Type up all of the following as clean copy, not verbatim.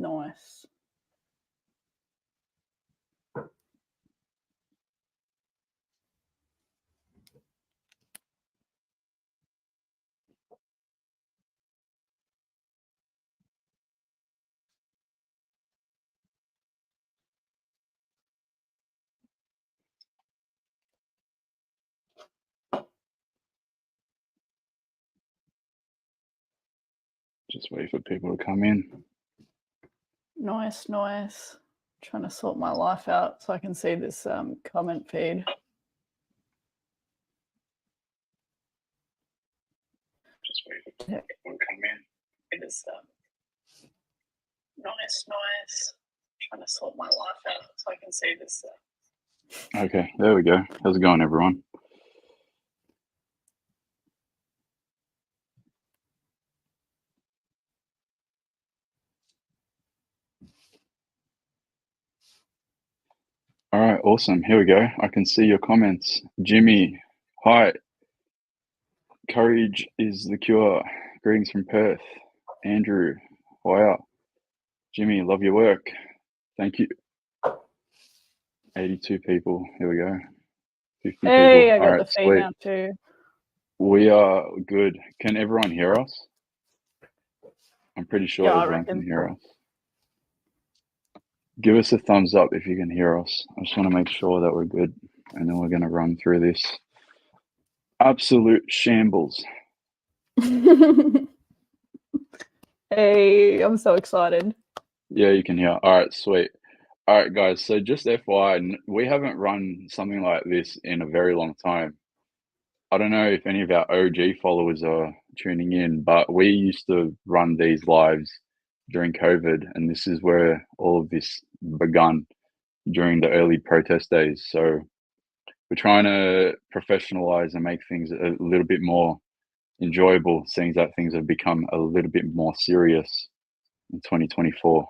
Nice. Just wait for people to come in. Nice. Trying to sort my life out so I can see this comment feed. Just wait for people to come in. It is nice. Trying to sort my life out so I can see this. Okay, there we go. How's it going, everyone? All right, awesome. Here we go. I can see your comments. Jimmy, hi. Courage is the cure. Greetings from Perth. Andrew, wow. Jimmy, love your work. Thank you. 82 people. Here we go. 50 hey, people. I got All right, the feed sweet. now too. We are good. Can everyone hear us? I'm pretty sure Yeah, I everyone can reckon. hear us. Give us a thumbs up if you can hear us. I just want to make sure that we're good, and then we're going to run through this absolute shambles. Hey, I'm so excited. Yeah, you can hear. All right, sweet. All right, guys. So just FYI, we haven't run something like this in a very long time. I don't know if any of our OG followers are tuning in, but we used to run these lives during COVID, and this is where all of this begun during the early protest days. So we're trying to professionalize and make things a little bit more enjoyable, seeing that things have become a little bit more serious in 2024.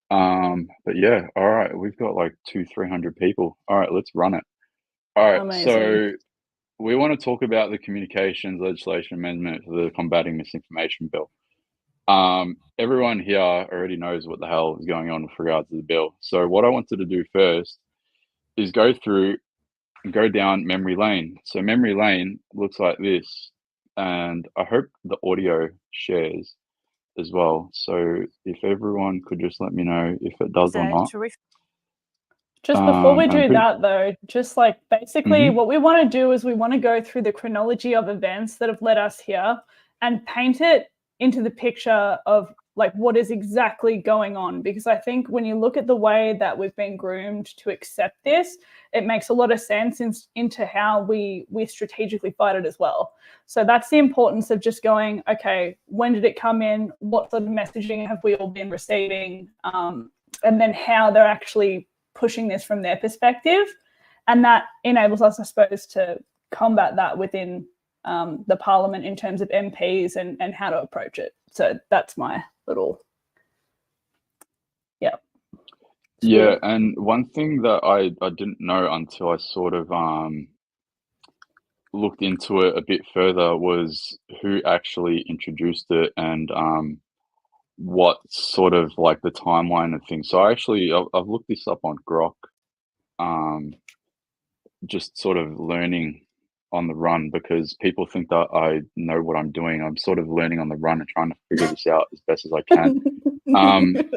But yeah, all right, we've got like 200-300 people. All right, let's run it. All right, Amazing. so we want to talk about the communications legislation amendment for the Combating Misinformation Bill. Everyone here already knows what the hell is going on with regards to the bill. So what I wanted to do first is go through and go down memory lane. So memory lane looks like this, and I hope the audio shares as well. So if everyone could just let me know if it does or not. Just before we do that though, just like basically what we want to do is we want to go through the chronology of events that have led us here and paint it into the picture of like what is exactly going on. Because I think when you look at the way that we've been groomed to accept this, it makes a lot of sense into how we strategically fight it as well. So that's the importance of just going, okay, when did it come in? What sort of messaging have we all been receiving? And then how they're actually pushing this from their perspective. And that enables us, I suppose, to combat that within the parliament in terms of MPs and how to approach it. So that's my little, yeah. Yeah, and one thing that I didn't know until I sort of looked into it a bit further was who actually introduced it and what sort of like the timeline of things. So I've looked this up on Grok, just sort of learning on the run because people think that I know what I'm doing. I'm sort of learning on the run and trying to figure this out as best as I can.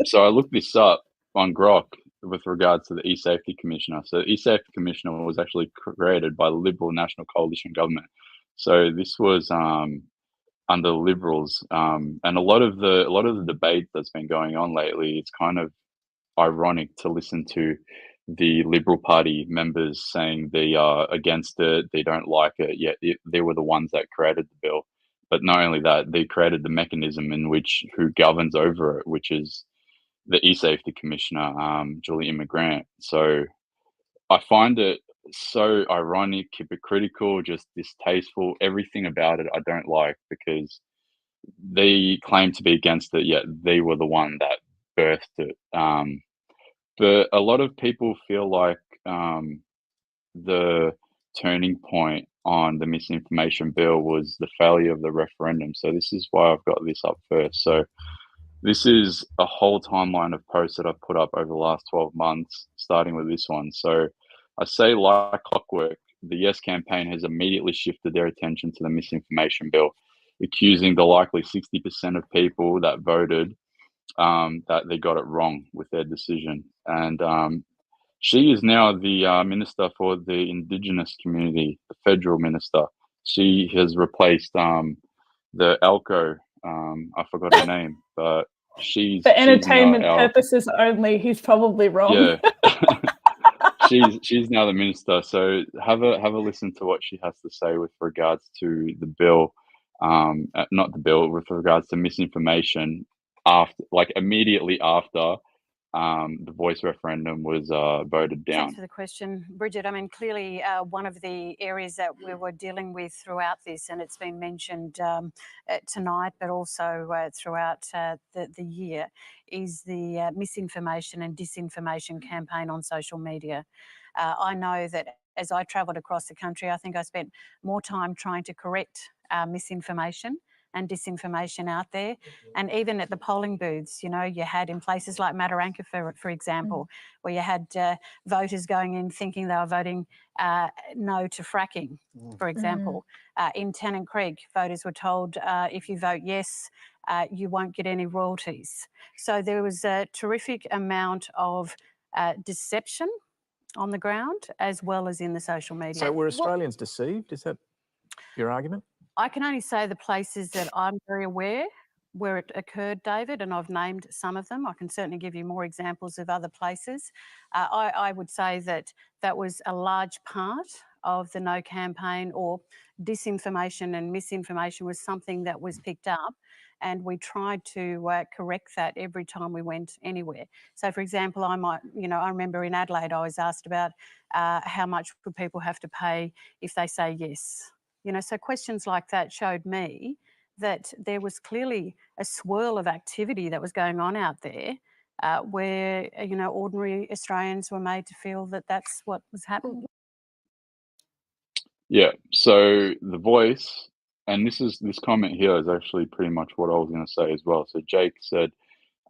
So I looked this up on Grok with regards to the e-safety commissioner. So the e-safety commissioner was actually created by the Liberal National Coalition government. So this was under the Liberals, and a lot of the debate that's been going on lately. It's kind of ironic to listen to the Liberal Party members saying they are against it, they don't like it, yet they were the ones that created the bill. But not only that, they created the mechanism in which who governs over it, which is the e-safety commissioner, Julie Immigrant. So I find it so ironic, hypocritical, just distasteful. Everything about it I don't like because they claim to be against it, yet they were the one that birthed it. But a lot of people feel like the turning point on the misinformation bill was the failure of the referendum. So this is why I've got this up first. So This is a whole timeline of posts that I've put up over the last 12 months, starting with this one. So I say, like clockwork, the Yes campaign has immediately shifted their attention to the misinformation bill, accusing the likely 60% of people that voted that they got it wrong with their decision. And she is now the minister for the Indigenous community, the federal minister. She has replaced the Alco. I forgot her name, but For entertainment now purposes only, he's probably wrong. Yeah. she's now the minister. So have a listen to what she has to say with regards to the bill, not the bill, with regards to misinformation after, like immediately after the voice referendum was voted down. Thanks for the question, Bridget. I mean, clearly one of the areas that we were dealing with throughout this, and it's been mentioned tonight, but also throughout the year, is the misinformation and disinformation campaign on social media. I know that as I travelled across the country, I think I spent more time trying to correct misinformation and disinformation out there. And even at the polling booths, you know, you had in places like Mataranka, for example, where you had voters going in thinking they were voting no to fracking, for example. In Tennant Creek, voters were told if you vote yes, you won't get any royalties. So there was a terrific amount of deception on the ground as well as in the social media. So were Australians deceived? Is that your argument? I can only say the places that I'm very aware where it occurred, David, and I've named some of them. I can certainly give you more examples of other places. I would say that that was a large part of the No campaign, or disinformation and misinformation was something that was picked up, and we tried to correct that every time we went anywhere. So, for example, I remember in Adelaide I was asked about how much would people have to pay if they say yes. You know, so questions like that showed me that there was clearly a swirl of activity that was going on out there where, you know, ordinary Australians were made to feel that that's what was happening. Yeah, so the voice, and this comment here is actually pretty much what I was going to say as well. So Jake said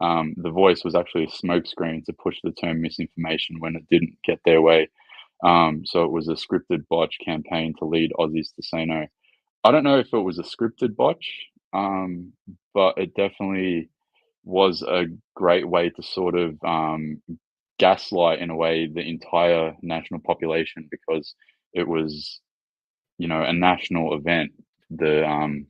the voice was actually a smokescreen to push the term misinformation when it didn't get their way. So it was a scripted botch campaign to lead Aussies to say no. I don't know if it was a scripted botch, but it definitely was a great way to sort of gaslight, in a way, the entire national population, because it was, you know, a national event. The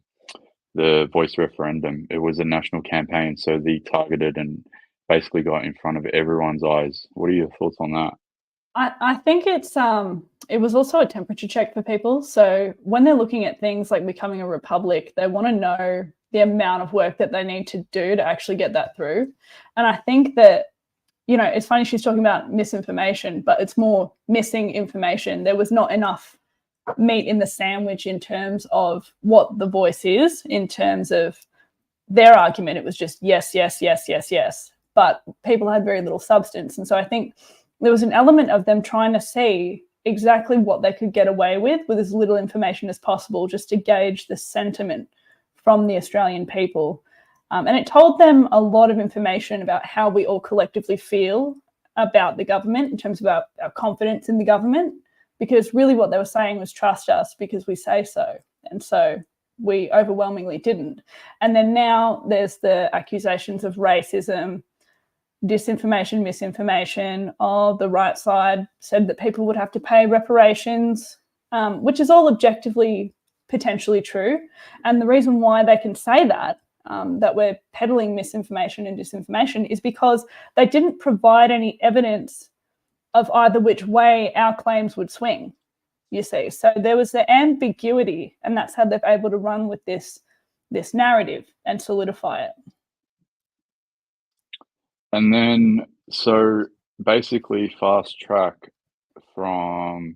voice referendum. It was a national campaign, so they targeted and basically got in front of everyone's eyes. What are your thoughts on that? I think it was also a temperature check for people. So when they're looking at things like becoming a republic, they want to know the amount of work that they need to do to actually get that through. And I think that, you know, it's funny she's talking about misinformation, but it's more missing information. There was not enough meat in the sandwich in terms of what the voice is, in terms of their argument. It was just yes, yes, yes, yes, yes. But people had very little substance. And so I think there was an element of them trying to see exactly what they could get away with as little information as possible, just to gauge the sentiment from the Australian people. And it told them a lot of information about how we all collectively feel about the government, in terms of our confidence in the government, because really what they were saying was trust us because we say so. And so we overwhelmingly didn't. And then now there's the accusations of racism, disinformation, misinformation. The right side said that people would have to pay reparations, which is all objectively potentially true. And the reason why they can say that, that we're peddling misinformation and disinformation, is because they didn't provide any evidence of either which way our claims would swing, you see. So there was the ambiguity, and that's how they're able to run with this narrative and solidify it. And then, so basically, fast track from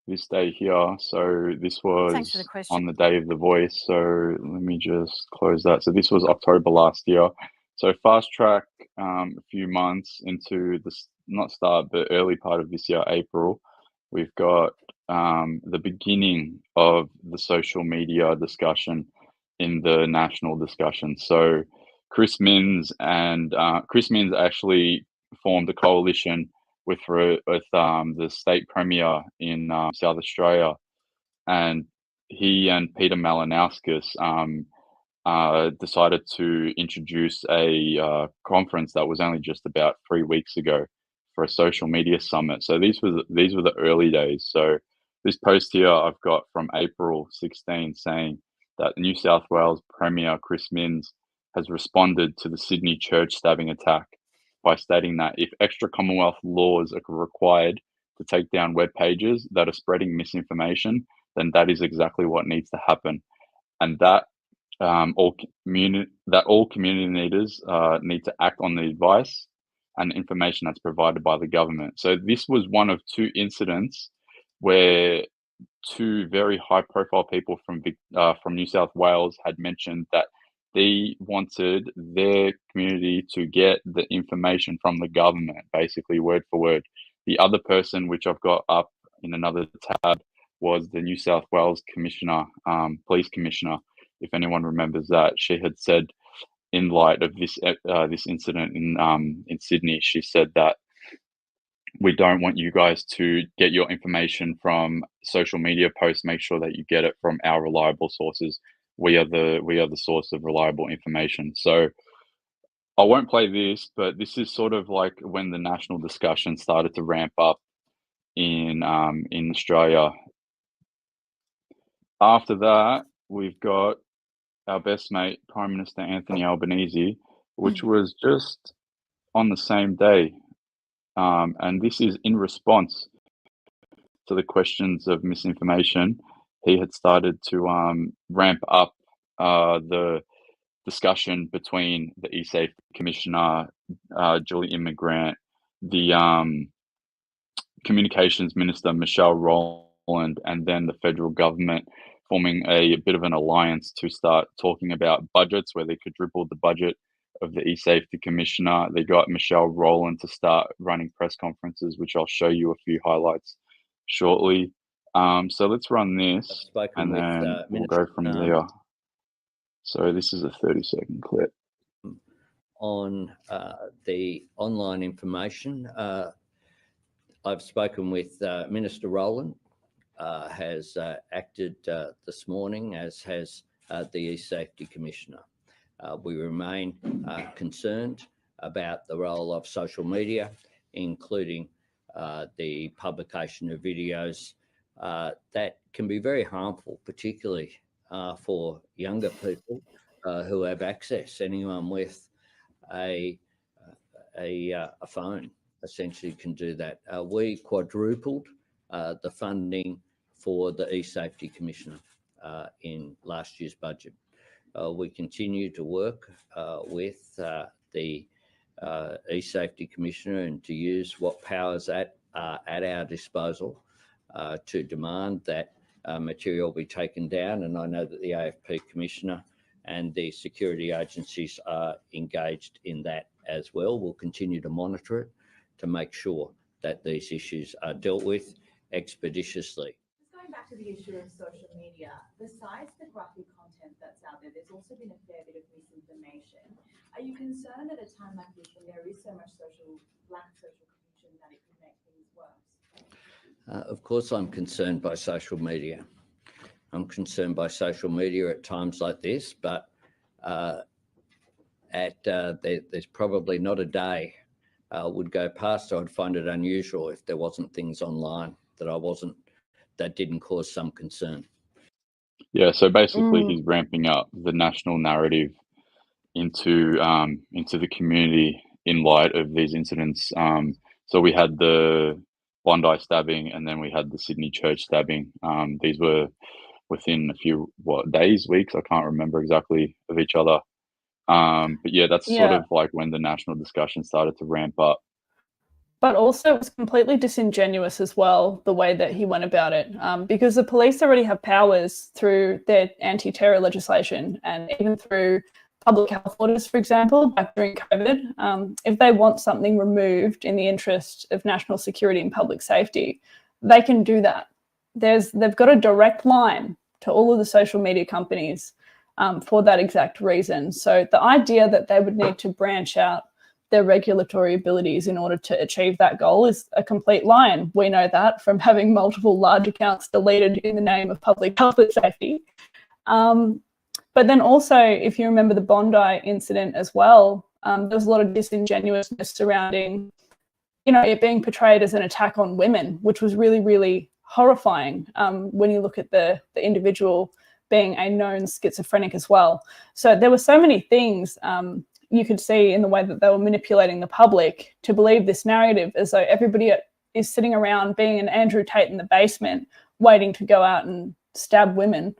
this day here. So this was on the day of the voice. So let me just close that. So this was October last year. So fast track a few months into this, not start, but early part of this year, April, we've got the beginning of the social media discussion in the national discussion. So Chris Minns actually formed a coalition with the state premier in South Australia, and he and Peter Malinauskas decided to introduce a conference that was only just about 3 weeks ago for a social media summit. So these were the early days. So this post here I've got from April 16 saying that New South Wales Premier Chris Minns has responded to the Sydney church stabbing attack by stating that if extra Commonwealth laws are required to take down web pages that are spreading misinformation, then that is exactly what needs to happen, and that all community leaders need to act on the advice and information that's provided by the government. So this was one of two incidents where two very high-profile people from New South Wales had mentioned that they wanted their community to get the information from the government, basically word for word. The other person, which I've got up in another tab, was the New South Wales Commissioner, Police Commissioner. If anyone remembers that, she had said, in light of this incident in Sydney, she said that we don't want you guys to get your information from social media posts. Make sure that you get it from our reliable sources. We are the source of reliable information. So I won't play this, but this is sort of like when the national discussion started to ramp up in Australia. After that, we've got our best mate, Prime Minister Anthony Albanese, which was just on the same day. And this is in response to the questions of misinformation. He had started to ramp up the discussion between the e-safety commissioner, Julie Immigrant, the communications minister, Michelle Rowland, and then the federal government, forming a bit of an alliance to start talking about budgets, where they could triple the budget of the e-safety commissioner. They got Michelle Rowland to start running press conferences, which I'll show you a few highlights shortly. So let's run this, and then we'll go from there. So this is a 30-second clip. On the online information, I've spoken with Minister Rowland, has acted this morning, as has the e-safety commissioner. We remain concerned about the role of social media, including the publication of videos that can be very harmful, particularly for younger people who have access. Anyone with a phone essentially can do that. We quadrupled the funding for the e-safety commissioner in last year's budget. We continue to work with the e-safety commissioner and to use what powers at our disposal to demand that material be taken down. And I know that the AFP commissioner and the security agencies are engaged in that as well. We'll continue to monitor it to make sure that these issues are dealt with expeditiously. Just going back to the issue of social media, besides the graphic content that's out there, there's also been a fair bit of misinformation. Are you concerned at a time like this, when there is so much lack of social cohesion, that it can make things worse? Of course, I'm concerned by social media. I'm concerned by social media at times like this, but there's probably not a day would go past I would find it unusual if there wasn't things online that didn't cause some concern. Yeah, so basically he's ramping up the national narrative into the community in light of these incidents. So we had the Bondi stabbing, and then we had the Sydney church stabbing. These were within a few days, weeks, I can't remember exactly, of each other. But yeah, that's sort of like when the national discussion started to ramp up. But also it was completely disingenuous as well, the way that he went about it, because the police already have powers through their anti-terror legislation and even through public health orders, for example, back during COVID. If they want something removed in the interest of national security and public safety, they can do that. They've got a direct line to all of the social media companies. for that exact reason. So the idea that they would need to branch out their regulatory abilities in order to achieve that goal is a complete lie. And we know that from having multiple large accounts deleted in the name of public health and safety. But then also, if you remember the Bondi incident as well, there was a lot of disingenuousness surrounding, it being portrayed as an attack on women, which was really, really horrifying when you look at the individual being a known schizophrenic as well. So there were so many things you could see in the way that they were manipulating the public to believe this narrative, as though everybody is sitting around being an Andrew Tate in the basement, waiting to go out and stab women,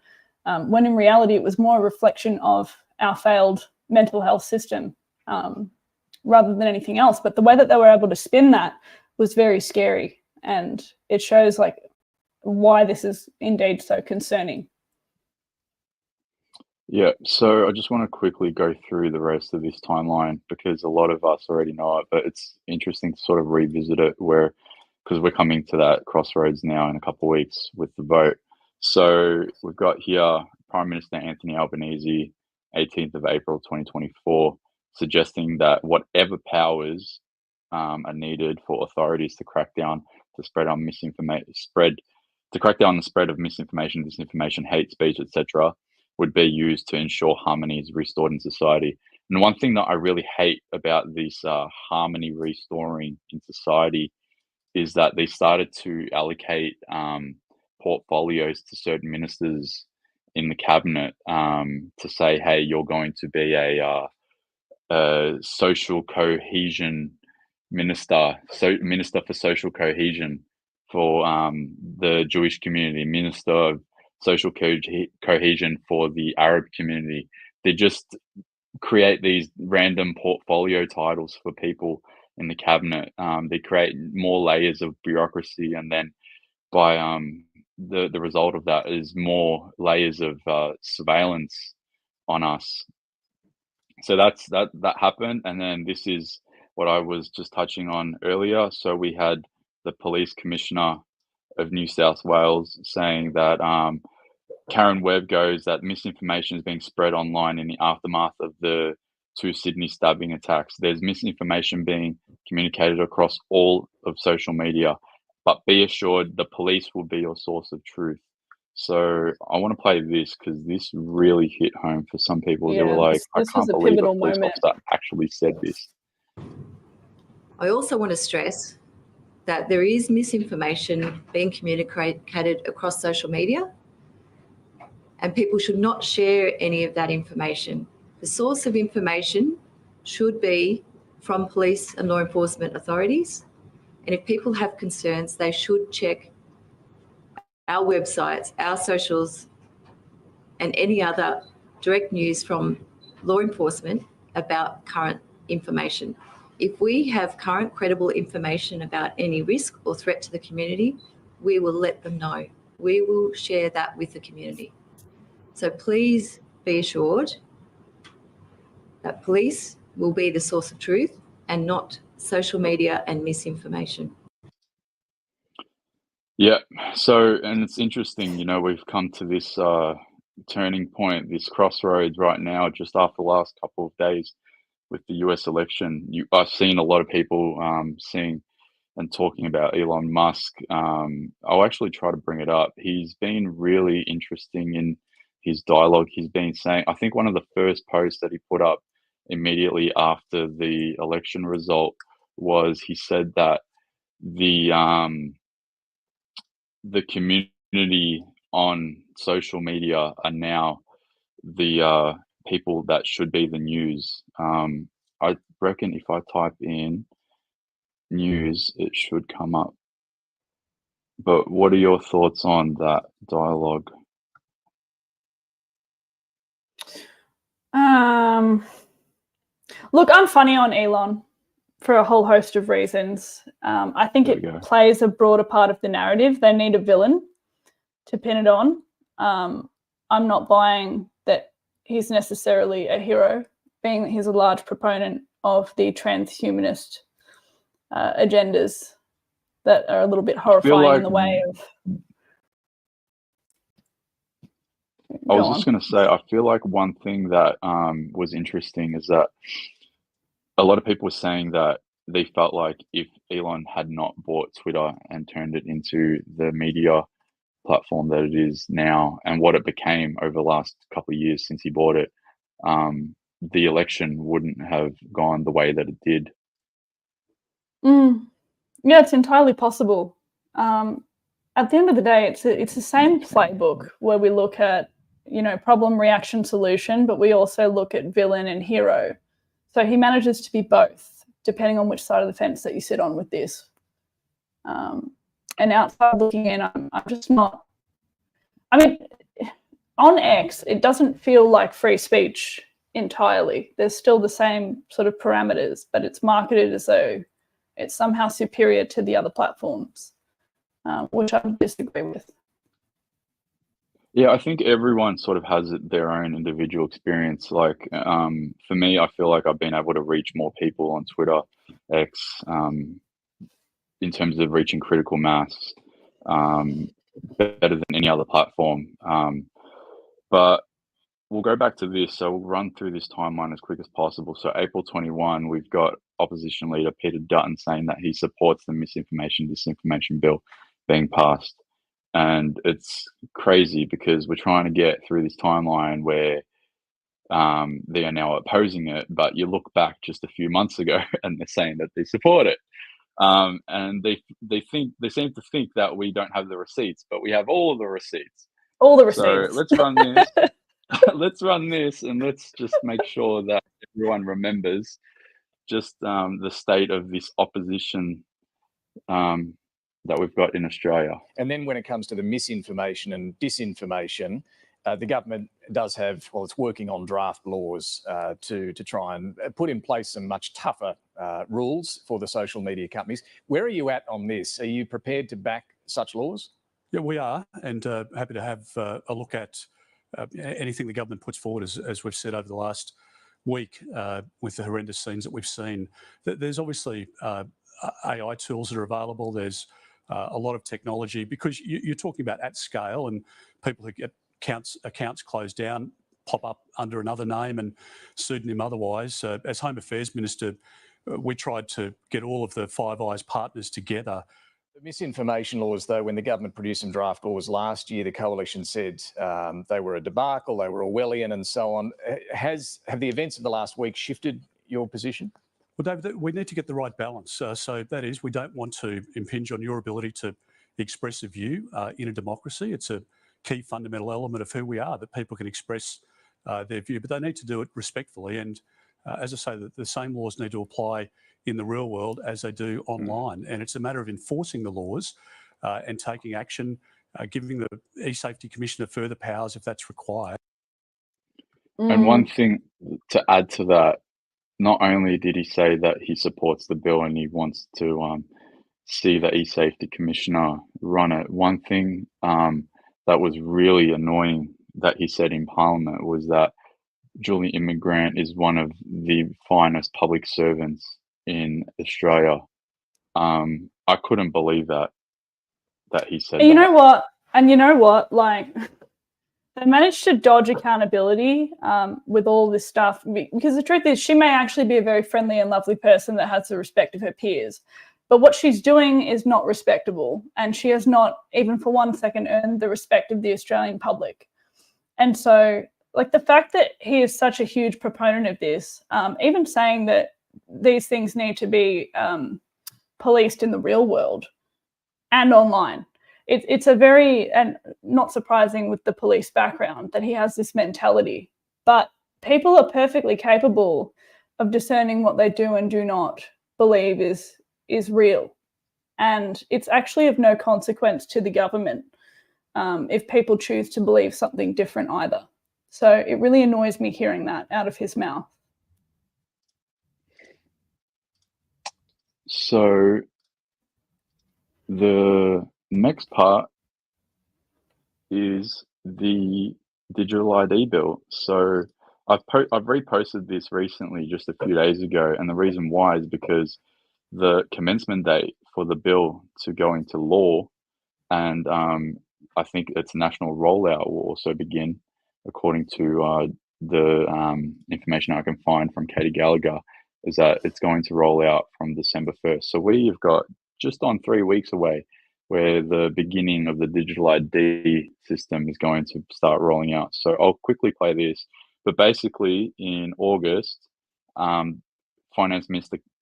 when in reality it was more a reflection of our failed mental health system rather than anything else. But the way that they were able to spin that was very scary, and it shows like why this is indeed so concerning. Yeah, so I just want to quickly go through the rest of this timeline because a lot of us already know it, but it's interesting to sort of revisit it because we're coming to that crossroads now in a couple of weeks with the vote. So we've got here Prime Minister Anthony Albanese, 18th of April 2024, suggesting that whatever powers are needed for authorities to crack down to spread on to crack down on the spread of misinformation, disinformation, hate speech, etc., would be used to ensure harmony is restored in society. And one thing that I really hate about this harmony restoring in society is that they started to allocate portfolios to certain ministers in the cabinet to say, hey, you're going to be a social cohesion minister, so minister for social cohesion for the Jewish community, minister of social cohesion for the Arab community. They just create these random portfolio titles for people in the cabinet. They create more layers of bureaucracy, and then by the result of that is more layers of surveillance on us. So that happened, and then this is what I was just touching on earlier. So we had the police commissioner of New South Wales saying that Karen Webb goes that misinformation is being spread online in the aftermath of the 2 Sydney stabbing attacks. There's misinformation being communicated across all of social media, but be assured the police will be your source of truth. So I want to play this because this really hit home for some people. Yeah, they were like, this I can't was a believe a pivotal police moment. officer actually said this. I also want to stress that there is misinformation being communicated across social media, and people should not share any of that information. The source of information should be from police and law enforcement authorities, and if people have concerns, they should check our websites, our socials, and any other direct news from law enforcement about current information. If we have current credible information about any risk or threat to the community, we will let them know. We will share that with the community. So please be assured that police will be the source of truth and not social media and misinformation. Yeah, so, and it's interesting, we've come to this turning point, this crossroads right now, just after the last couple of days with the US election. I've seen a lot of people seeing and talking about Elon Musk. I'll actually try to bring it up. He's been really interesting in his dialogue. He's been saying, I think one of the first posts that he put up immediately after the election result was he said that the community on social media are now the people that should be the news. I reckon if I type in news, it should come up. But what are your thoughts on that dialogue? Look, I'm funny on Elon for a whole host of reasons. I think it plays a broader part of the narrative. They need a villain to pin it on. I'm not buying that he's necessarily a hero, being that he's a large proponent of the transhumanist agendas that are a little bit horrifying in the way of... I was just going to say, I feel like one thing that was interesting is that a lot of people were saying that they felt like if Elon had not bought Twitter and turned it into the media platform that it is now and what it became over the last couple of years since he bought it, the election wouldn't have gone the way that it did. Yeah, it's entirely possible. At the end of the day, it's the same playbook where we look at, problem, reaction, solution, but we also look at villain and hero. So he manages to be both, depending on which side of the fence that you sit on with this. And outside looking in, I'm just not. I mean, on X, it doesn't feel like free speech entirely. There's still the same sort of parameters, but it's marketed as though it's somehow superior to the other platforms, which I disagree with. Yeah, I think everyone sort of has their own individual experience. Like, for me, I feel like I've been able to reach more people on Twitter, X, in terms of reaching critical mass, better than any other platform. But we'll go back to this. So we'll run through this timeline as quick as possible. So April 21, we've got opposition leader Peter Dutton saying that he supports the Misinformation Bill being passed. And it's crazy because we're trying to get through this timeline where they are now opposing it, but you look back just a few months ago and they're saying that they support it. And they seem to think that we don't have the receipts, but we have all of the receipts. All the receipts. So let's run this. Let's run this, and let's just make sure that everyone remembers just the state of this opposition that we've got in Australia. And then when it comes to the misinformation and disinformation, the government does have, well, it's working on draft laws to try and put in place some much tougher rules for the social media companies. Where are you at on this? Are you prepared to back such laws? Yeah, we are, and happy to have a look at anything the government puts forward, as we've said over the last week with the horrendous scenes that we've seen. There's obviously AI tools that are available. There's a lot of technology, because you're talking about at scale, and people who get accounts closed down pop up under another name and pseudonym otherwise. As Home Affairs Minister, we tried to get all of the Five Eyes partners together. The misinformation laws, though, when the government produced some draft laws last year, the coalition said they were a debacle, they were Orwellian and so on. Have the events of the last week shifted your position? Well, David, we need to get the right balance. So that is, we don't want to impinge on your ability to express a view in a democracy. It's a key fundamental element of who we are, that people can express their view, but they need to do it respectfully. And as I say, the same laws need to apply in the real world as they do online. And it's a matter of enforcing the laws and taking action, giving the E-Safety Commissioner further powers if that's required. And one thing to add to that, not only did he say that he supports the bill and he wants to see the E-Safety Commissioner run it, one thing that was really annoying that he said in Parliament was that Julie Immigrant is one of the finest public servants in Australia. I couldn't believe that he said that. You know what? And you know what? Like, they managed to dodge accountability with all this stuff, because the truth is she may actually be a very friendly and lovely person that has the respect of her peers. But what she's doing is not respectable, and she has not, even for 1 second, earned the respect of the Australian public. And so, like, the fact that he is such a huge proponent of this, even saying that these things need to be policed in the real world and online. It's a very, and not surprising with the police background, that he has this mentality. But people are perfectly capable of discerning what they do and do not believe is real. And it's actually of no consequence to the government if people choose to believe something different either. So it really annoys me hearing that out of his mouth. So the next part is the digital ID bill. So I've reposted this recently, just a few days ago, and the reason why is because the commencement date for the bill to go into law, and I think its national rollout will also begin, according to the information I can find from Katie Gallagher, is that it's going to roll out from December 1st. So we've got just on 3 weeks away where the beginning of the digital ID system is going to start rolling out. So I'll quickly play this. But basically in August, Finance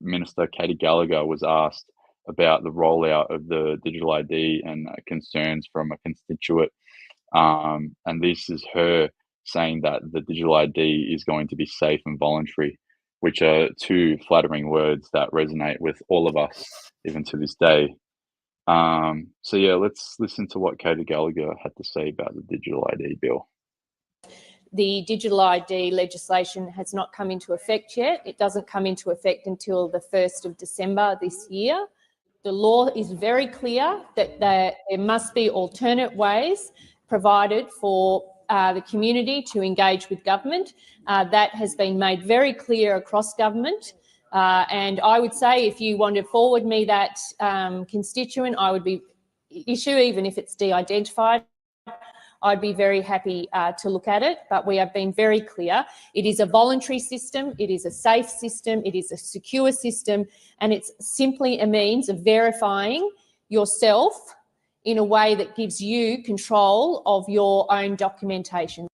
Minister Katie Gallagher was asked about the rollout of the digital ID and concerns from a constituent. And this is her saying that the digital ID is going to be safe and voluntary, which are two flattering words that resonate with all of us, even to this day. So yeah, let's listen to what Katie Gallagher had to say about the digital ID bill. The digital ID legislation has not come into effect yet. It doesn't come into effect until the 1st of December this year. The law is very clear that there must be alternate ways provided for the community to engage with government. That has been made very clear across government. And I would say if you want to forward me that constituent, I would be issue, even if it's de-identified, I'd be very happy to look at it, but we have been very clear. It is a voluntary system, it is a safe system, it is a secure system, and it's simply a means of verifying yourself in a way that gives you control of your own documentation.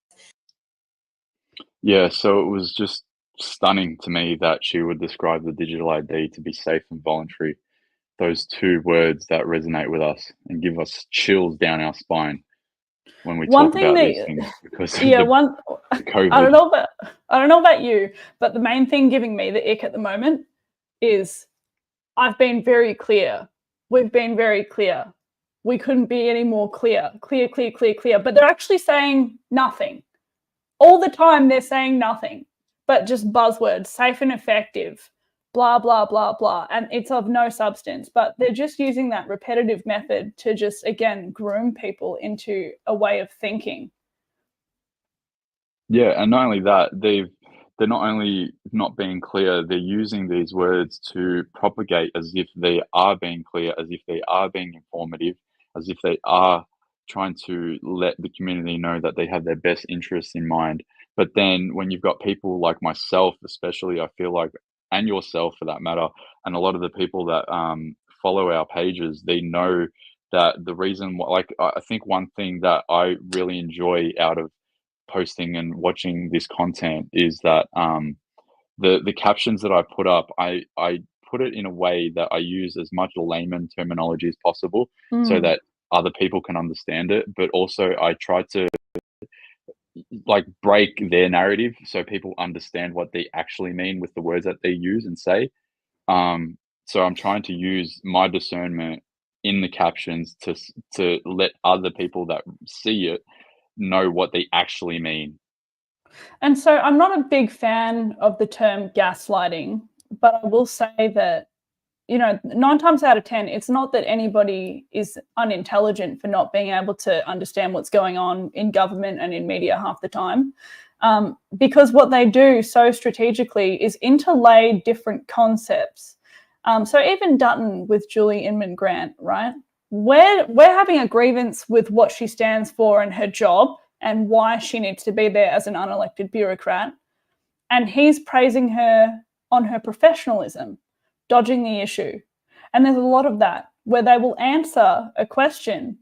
Yeah, so it was just stunning to me that she would describe the digital ID to be safe and voluntary. Those two words that resonate with us and give us chills down our spine when we talk about these things, because of the COVID. I don't know about you, but the main thing giving me the ick at the moment is I've been very clear. We've been very clear. We couldn't be any more clear. Clear. But they're actually saying nothing. All the time they're saying nothing, but just buzzwords, safe and effective, blah, blah, blah, blah. And it's of no substance, but they're just using that repetitive method to just, again, groom people into a way of thinking. Yeah, and not only that, they're not only not being clear, they're using these words to propagate as if they are being clear, as if they are being informative, as if they are trying to let the community know that they have their best interests in mind. But then when you've got people like myself, especially, I feel like, and yourself for that matter, and a lot of the people that follow our pages, they know that the reason, like, I think one thing that I really enjoy out of posting and watching this content is that the captions that I put up, I put it in a way that I use as much layman terminology as possible so that other people can understand it, but also I try to like break their narrative so people understand what they actually mean with the words that they use and say. So I'm trying to use my discernment in the captions to let other people that see it know what they actually mean. And so I'm not a big fan of the term gaslighting, but I will say that, you know, 9 times out of 10, it's not that anybody is unintelligent for not being able to understand what's going on in government and in media half the time, because what they do so strategically is interlay different concepts. So even Dutton with Julie Inman Grant, right? We're having a grievance with what she stands for and her job and why she needs to be there as an unelected bureaucrat. And he's praising her on her professionalism, dodging the issue. And there's a lot of that where they will answer a question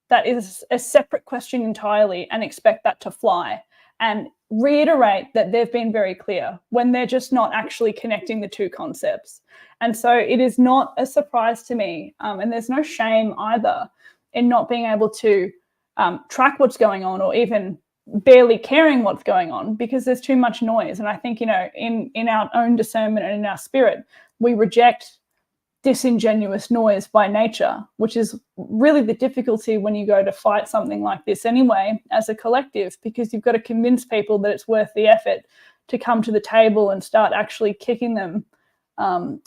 that is a separate question entirely and expect that to fly and reiterate that they've been very clear when they're just not actually connecting the two concepts. And so it is not a surprise to me, and there's no shame either in not being able to track what's going on or even barely caring what's going on because there's too much noise. And I think, you know, in our own discernment and in our spirit, we reject disingenuous noise by nature, which is really the difficulty when you go to fight something like this anyway as a collective, because you've got to convince people that it's worth the effort to come to the table and start actually kicking them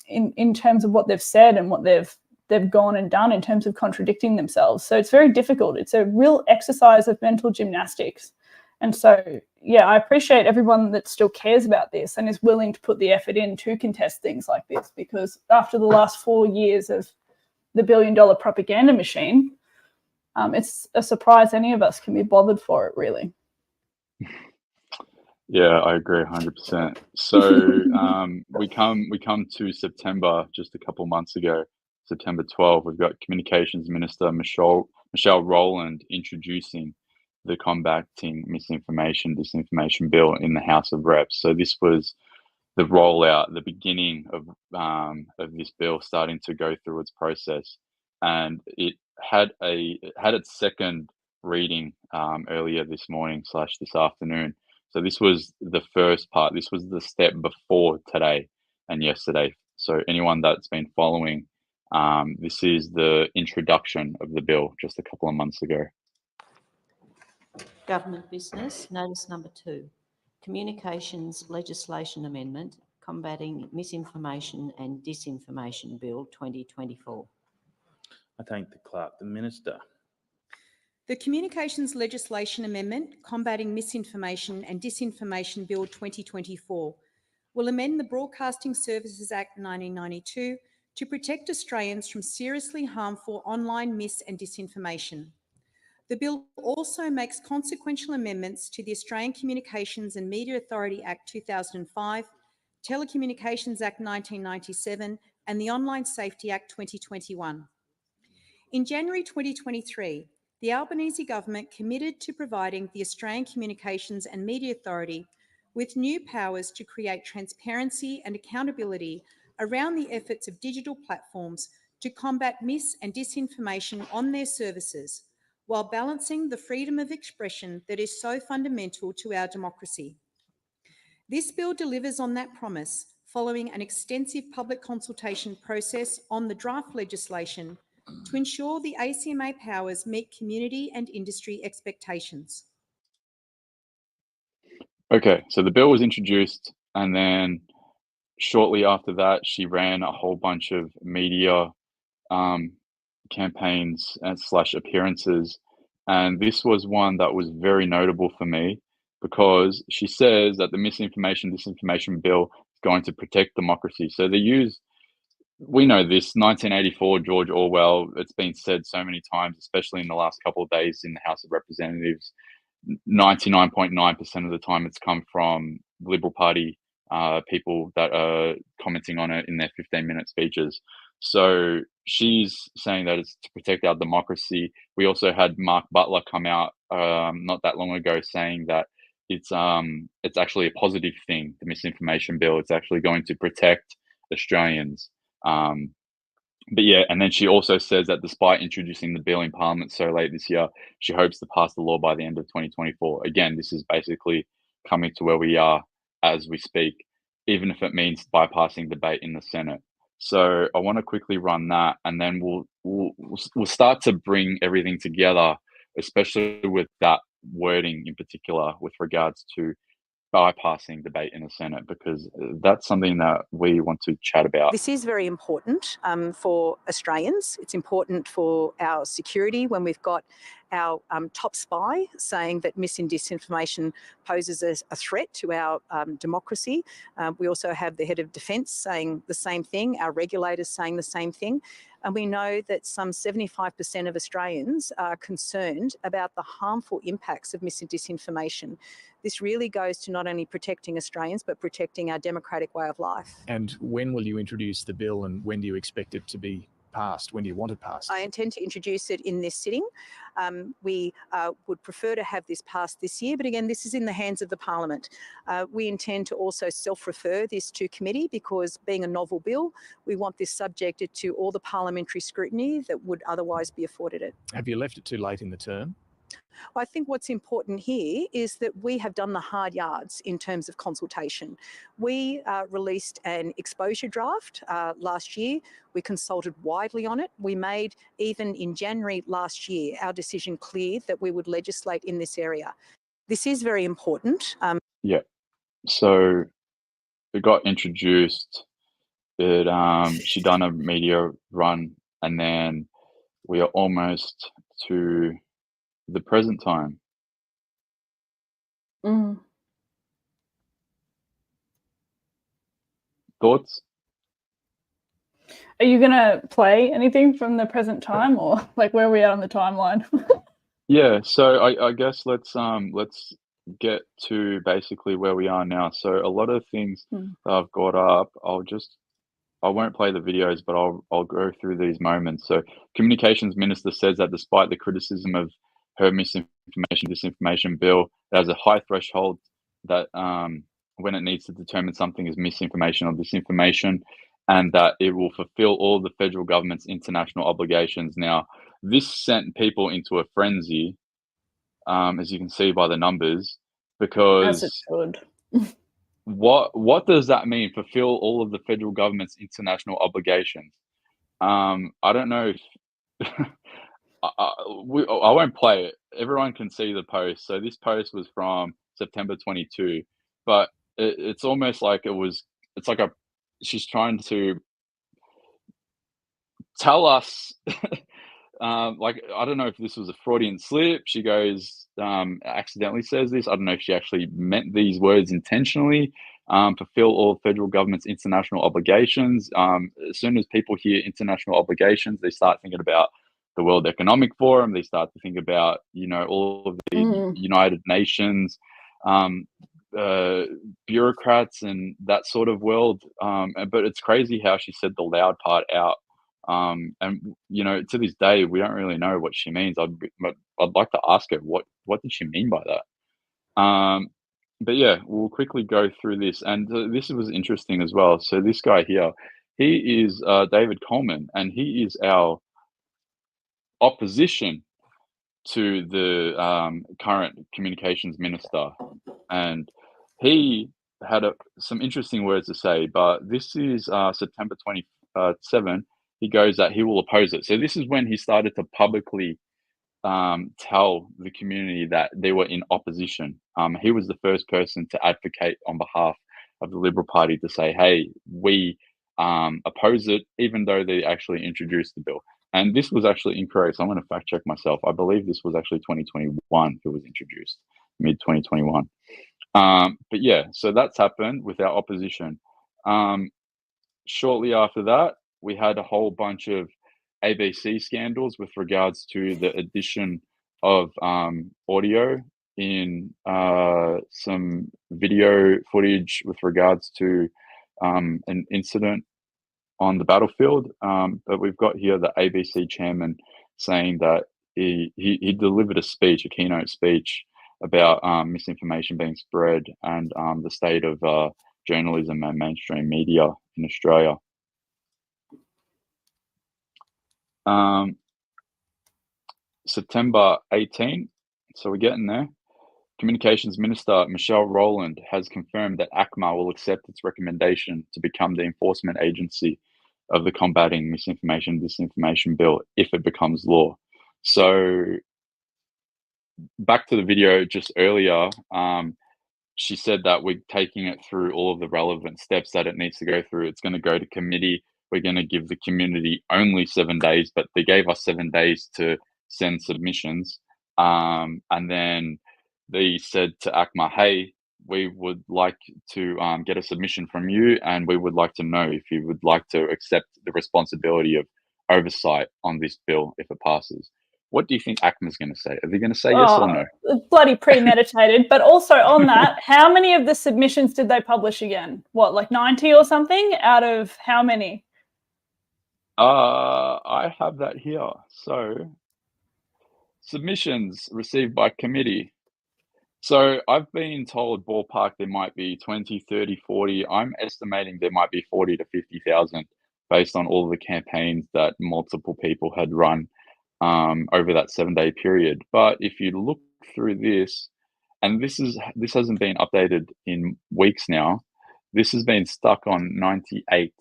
in terms of what they've said and what they've gone and done in terms of contradicting themselves. So it's very difficult. It's a real exercise of mental gymnastics. And so, yeah, I appreciate everyone that still cares about this and is willing to put the effort in to contest things like this, because after the last 4 years of the billion-dollar propaganda machine, it's a surprise any of us can be bothered for it, really. Yeah, I agree 100%. So we come to September just a couple months ago, September 12th. We've got Communications Minister Michelle Rowland introducing the Combating Misinformation, Disinformation Bill in the House of Reps. So this was the rollout, the beginning of this bill starting to go through its process, and it had its second reading earlier this morning / this afternoon. So this was the first part. This was the step before today and yesterday. So anyone that's been following, this is the introduction of the bill just a couple of months ago. Government business, notice number 2. Communications Legislation Amendment, Combating Misinformation and Disinformation Bill 2024. I thank the Clerk. The Minister. The Communications Legislation Amendment, Combating Misinformation and Disinformation Bill 2024 will amend the Broadcasting Services Act 1992 to protect Australians from seriously harmful online mis- and disinformation. The bill also makes consequential amendments to the Australian Communications and Media Authority Act 2005, Telecommunications Act 1997 and the Online Safety Act 2021. In January 2023, the Albanese government committed to providing the Australian Communications and Media Authority with new powers to create transparency and accountability around the efforts of digital platforms to combat mis- and disinformation on their services, while balancing the freedom of expression that is so fundamental to our democracy. This bill delivers on that promise following an extensive public consultation process on the draft legislation to ensure the ACMA powers meet community and industry expectations. Okay, so the bill was introduced, and then shortly after that, she ran a whole bunch of media campaigns and / appearances, and this was one that was very notable for me because she says that the Misinformation Disinformation Bill is going to protect democracy. So we know this, 1984, George Orwell. It's been said so many times, especially in the last couple of days in the House of Representatives. 99.9% of the time it's come from Liberal Party people that are commenting on it in their 15-minute speeches. So she's saying that it's to protect our democracy. We also had Mark Butler come out not that long ago saying that it's actually a positive thing, the Misinformation Bill. It's actually going to protect Australians. But yeah, and then she also says that despite introducing the bill in Parliament so late this year, she hopes to pass the law by the end of 2024. Again, this is basically coming to where we are as we speak, even if it means bypassing debate in the Senate. So I want to quickly run that, and then we'll start to bring everything together, especially with that wording in particular with regards to bypassing debate in the Senate, because that's something that we want to chat about. This is very important for Australians. It's important for our security when we've got our top spy saying that mis and disinformation poses a threat to our democracy. We also have the head of defence saying the same thing, our regulators saying the same thing. And we know that some 75% of Australians are concerned about the harmful impacts of mis and disinformation. This really goes to not only protecting Australians, but protecting our democratic way of life. And when will you introduce the bill, and when do you expect it to be passed? When do you want it passed? I intend to introduce it in this sitting. We would prefer to have this passed this year, but again, this is in the hands of the Parliament. We intend to also self-refer this to committee because, being a novel bill, we want this subjected to all the parliamentary scrutiny that would otherwise be afforded it. Have you left it too late in the term? I think what's important here is that we have done the hard yards in terms of consultation. We released an exposure draft last year. We consulted widely on it. We made, even in January last year, our decision clear that we would legislate in this area. This is very important. Yeah. So it got introduced. She done a media run, and then we are almost to the present time. Thoughts? Are you going to play anything from the present time, or like where are we at on the timeline? Yeah, so I guess let's get to basically where we are now. So a lot of things that I've got up, I won't play the videos, but I'll go through these moments. So Communications Minister says that despite the criticism of her disinformation bill, there's a high threshold that when it needs to determine something is misinformation or disinformation, and that it will fulfill all the federal government's international obligations. Now, this sent people into a frenzy, as you can see by the numbers, because as it should. what does that mean? Fulfill all of the federal government's international obligations? I don't know if I won't play it. Everyone can see the post. So this post was from September 22, but it's almost like it's like she's trying to tell us, like, I don't know if this was a Freudian slip. She goes, accidentally says this. I don't know if she actually meant these words intentionally. Fulfill all federal government's international obligations. As soon as people hear international obligations, they start thinking about the World Economic Forum. They start to think about, all of the United Nations, bureaucrats and that sort of world. But it's crazy how she said the loud part out. And to this day, we don't really know what she means. I'd like to ask her what did she mean by that. But yeah, we'll quickly go through this, and this was interesting as well. So this guy here, he is David Coleman, and he is our opposition to the current communications minister, and he had some interesting words to say. But this is September 27. He goes that he will oppose it. So this is when he started to publicly tell the community that they were in opposition. He was the first person to advocate on behalf of the Liberal Party to say, hey, we oppose it, even though they actually introduced the bill. And this was actually incorrect. So I'm going to fact check myself. I believe this was actually 2021 it was introduced, mid 2021. But yeah, so that's happened with our opposition. Shortly after that, we had a whole bunch of ABC scandals with regards to the addition of audio in some video footage with regards to an incident on the battlefield. But we've got here the ABC chairman saying that he delivered a keynote speech about misinformation being spread and the state of journalism and mainstream media in Australia. September 18, so we're getting there. Communications Minister Michelle Rowland has confirmed that ACMA will accept its recommendation to become the enforcement agency of the Combating Misinformation and Disinformation Bill if it becomes law. So back to the video just earlier, she said that we're taking it through all of the relevant steps that it needs to go through. It's going to go to committee. We're going to give the community only 7 days, but they gave us 7 days to send submissions. And then they said to ACMA, hey, we would like to get a submission from you, and we would like to know if you would like to accept the responsibility of oversight on this bill if it passes. What do you think ACMA's going to say? Are they going to say yes or no? Bloody premeditated. But also on that, how many of the submissions did they publish again? What, like 90 or something out of how many? I have that here. So submissions received by committee. So I've been told ballpark there might be 20, 30, 40. I'm estimating there might be 40 to 50,000 based on all the campaigns that multiple people had run over that 7-day period. But if you look through this, and this hasn't been updated in weeks now, this has been stuck on 98.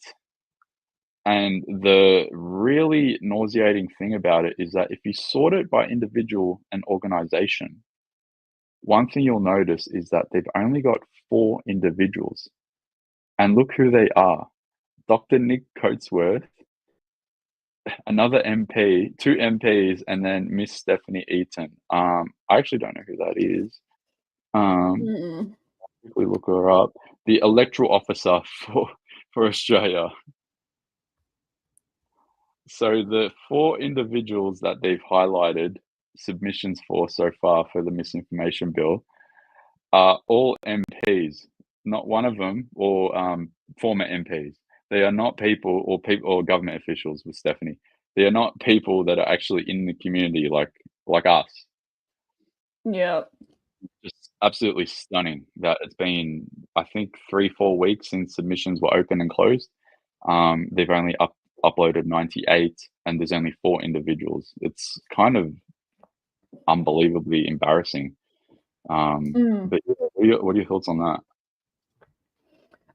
And the really nauseating thing about it is that if you sort it by individual and organization, one thing you'll notice is that they've only got 4 individuals. And look who they are. Dr. Nick Coatsworth, another MP, 2 MPs, and then Miss Stephanie Eaton. I actually don't know who that is. If we look her up, the electoral officer for Australia. So the 4 individuals that they've highlighted submissions for so far for the misinformation bill are all MPs, not one of them, or former MPs. They are not people or government officials with Stephanie. They are not people that are actually in the community like us. Yeah. Just absolutely stunning that it's been, I think, 3-4 weeks since submissions were open and closed. They've only uploaded 98, and there's only 4 individuals. It's kind of unbelievably embarrassing. But what are your thoughts on that?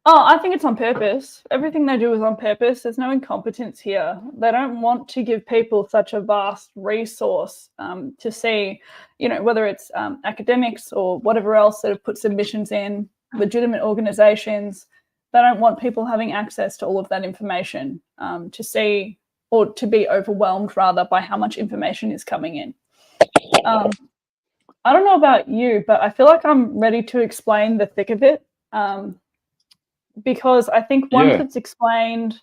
Oh, I think it's on purpose. Everything they do is on purpose. There's no incompetence here. They don't want to give people such a vast resource to see, you know, whether it's academics or whatever else that have put submissions in, legitimate organisations. They don't want people having access to all of that information to see, or to be overwhelmed rather, by how much information is coming in. I don't know about you, but I feel like I'm ready to explain the thick of it. Because I think once it's explained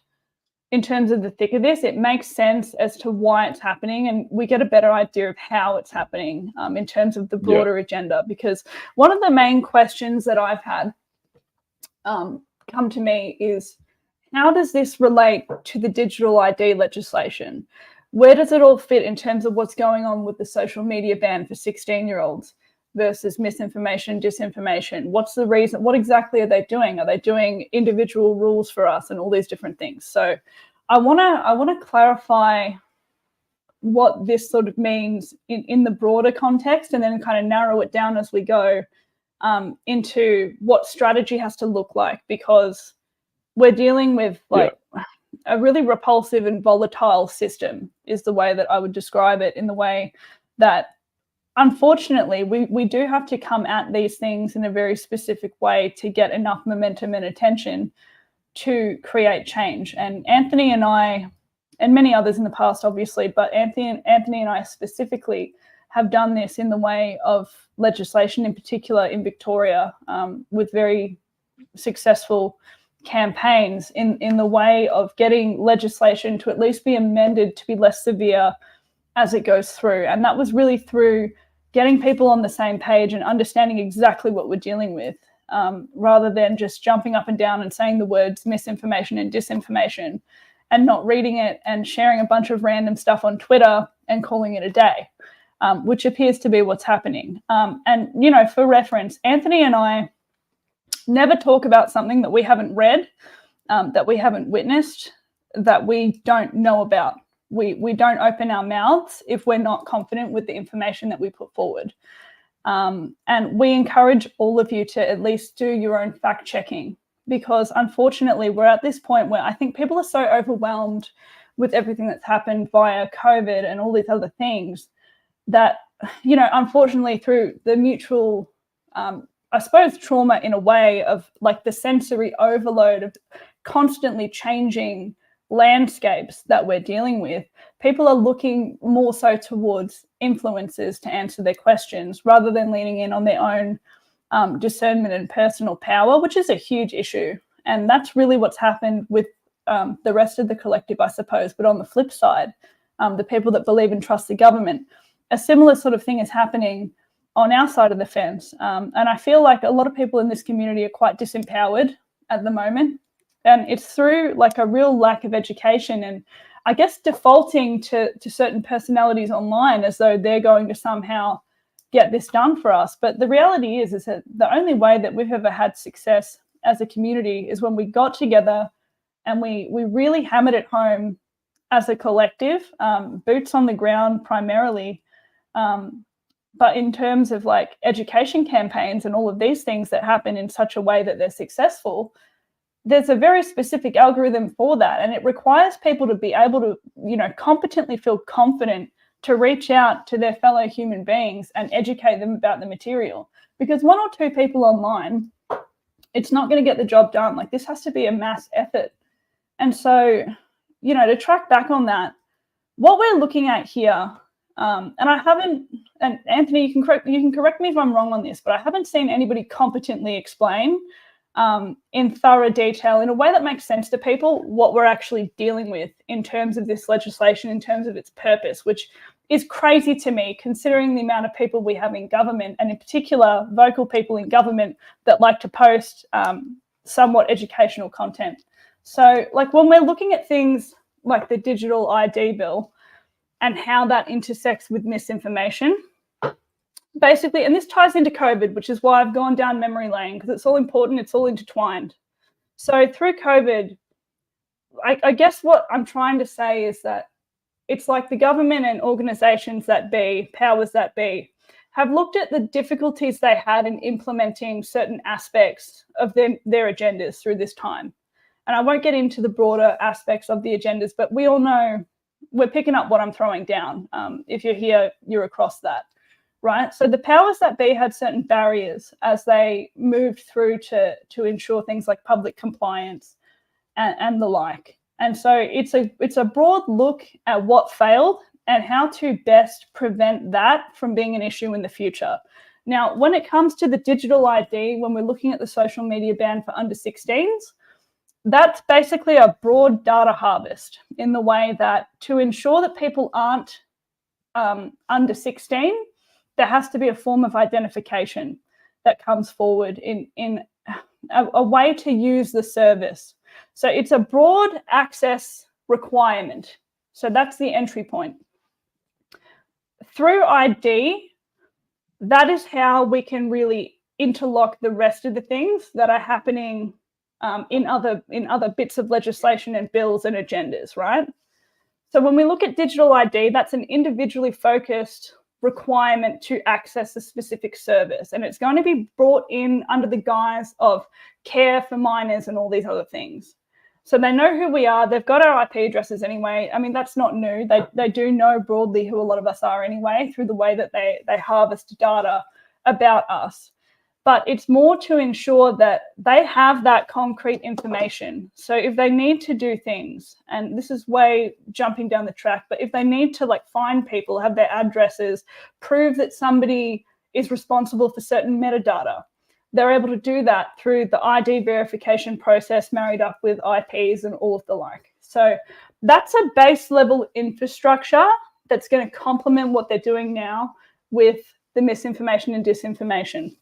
in terms of the thick of this, it makes sense as to why it's happening, and we get a better idea of how it's happening in terms of the broader agenda. Because one of the main questions that I've had come to me is, how does this relate to the digital ID legislation? Where does it all fit in terms of what's going on with the social media ban for 16-year-olds? Versus misinformation, disinformation? What's the reason? What exactly are they doing? Are they doing individual rules for us and all these different things? So I wanna clarify what this sort of means in the broader context, and then kind of narrow it down as we go into what strategy has to look like, because we're dealing with a really repulsive and volatile system is the way that I would describe it, in the way that unfortunately, we do have to come at these things in a very specific way to get enough momentum and attention to create change. And Anthony and I, and many others in the past, obviously, but Anthony and I specifically have done this in the way of legislation, in particular in Victoria, with very successful campaigns in the way of getting legislation to at least be amended to be less severe as it goes through. And that was really through getting people on the same page and understanding exactly what we're dealing with, rather than just jumping up and down and saying the words misinformation and disinformation and not reading it and sharing a bunch of random stuff on Twitter and calling it a day, which appears to be what's happening. And, you know, for reference, Anthony and I never talk about something that we haven't read, that we haven't witnessed, that we don't know about. We don't open our mouths if we're not confident with the information that we put forward. And we encourage all of you to at least do your own fact checking, because unfortunately we're at this point where I think people are so overwhelmed with everything that's happened via COVID and all these other things that, you know, unfortunately through the mutual, I suppose, trauma in a way of like the sensory overload of constantly changing landscapes that we're dealing with, people are looking more so towards influencers to answer their questions rather than leaning in on their own discernment and personal power, which is a huge issue. And that's really what's happened with the rest of the collective, I suppose. But on the flip side, the people that believe and trust the government, a similar sort of thing is happening on our side of the fence. And I feel like a lot of people in this community are quite disempowered at the moment. And it's through like a real lack of education and I guess defaulting to certain personalities online as though they're going to somehow get this done for us. But the reality is that the only way that we've ever had success as a community is when we got together and we really hammered it home as a collective, boots on the ground primarily. But in terms of like education campaigns and all of these things that happen in such a way that they're successful, there's a very specific algorithm for that. And it requires people to be able to, you know, competently feel confident to reach out to their fellow human beings and educate them about the material. Because 1 or 2 people online, it's not going to get the job done. Like this has to be a mass effort. And so, you know, to track back on that, what we're looking at here, and I haven't, and Anthony, you can correct me if I'm wrong on this, but I haven't seen anybody competently explain in thorough detail, in a way that makes sense to people, what we're actually dealing with in terms of this legislation, in terms of its purpose, which is crazy to me, considering the amount of people we have in government, and in particular vocal people in government that like to post somewhat educational content. So like when we're looking at things like the digital ID bill and how that intersects with misinformation, basically, and this ties into COVID, which is why I've gone down memory lane, because it's all important, it's all intertwined. So through COVID, I guess what I'm trying to say is that it's like the government and organisations that be, powers that be, have looked at the difficulties they had in implementing certain aspects of their agendas through this time. And I won't get into the broader aspects of the agendas, but we all know we're picking up what I'm throwing down. If you're here, you're across that, right? So the powers that be had certain barriers as they moved through to ensure things like public compliance and the like. And so it's a broad look at what failed and how to best prevent that from being an issue in the future. Now, when it comes to the digital ID, when we're looking at the social media ban for under 16s, that's basically a broad data harvest in the way that to ensure that people aren't under 16, there has to be a form of identification that comes forward in a way to use the service. So it's a broad access requirement. So that's the entry point. Through ID, that is how we can really interlock the rest of the things that are happening in other bits of legislation and bills and agendas, right? So when we look at digital ID, that's an individually focused requirement to access a specific service. And it's going to be brought in under the guise of care for minors and all these other things. So they know who we are. They've got our IP addresses anyway. I mean, that's not new. They do know broadly who a lot of us are anyway through the way that they harvest data about us. But it's more to ensure that they have that concrete information. So if they need to do things, and this is way jumping down the track, but if they need to like find people, have their addresses, prove that somebody is responsible for certain metadata, they're able to do that through the ID verification process married up with IPs and all of the like. So that's a base level infrastructure that's going to complement what they're doing now with the misinformation and disinformation.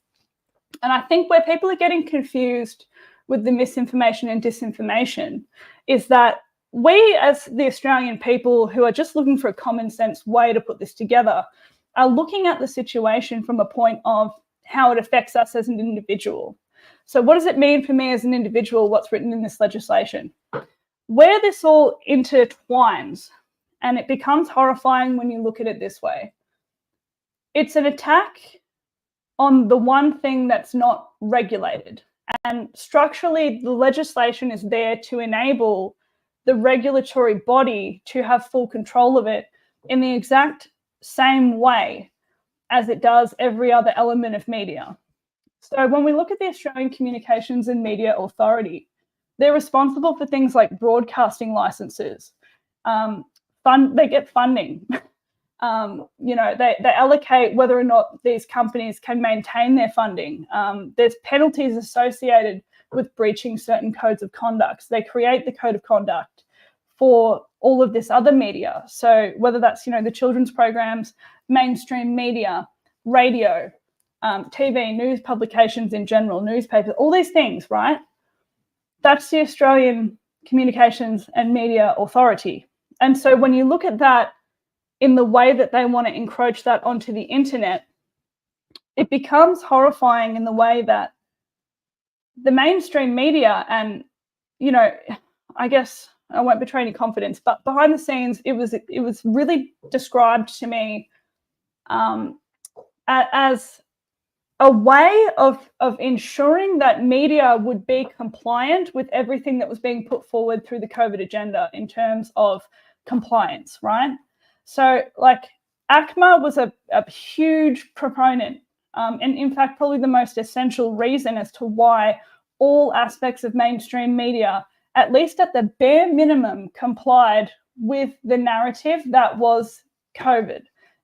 And I think where people are getting confused with the misinformation and disinformation is that we, as the Australian people who are just looking for a common sense way to put this together, are looking at the situation from a point of how it affects us as an individual. So what does it mean for me as an individual, what's written in this legislation? Where this all intertwines, and it becomes horrifying when you look at it this way, it's an attack on the one thing that's not regulated. And structurally, the legislation is there to enable the regulatory body to have full control of it in the exact same way as it does every other element of media. So when we look at the Australian Communications and Media Authority, they're responsible for things like broadcasting licenses. They get funding. They allocate whether or not these companies can maintain their funding. There's penalties associated with breaching certain codes of conduct. They create the code of conduct for all of this other media. So whether that's, the children's programs, mainstream media, radio, TV, news publications in general, newspapers, all these things, right? That's the Australian Communications and Media Authority. And so when you look at that in the way that they want to encroach that onto the internet, it becomes horrifying in the way that the mainstream media and, I guess I won't betray any confidence, but behind the scenes, it was really described to me as a way of ensuring that media would be compliant with everything that was being put forward through the COVID agenda in terms of compliance, right? So like ACMA was a huge proponent and in fact, probably the most essential reason as to why all aspects of mainstream media, at least at the bare minimum, complied with the narrative that was COVID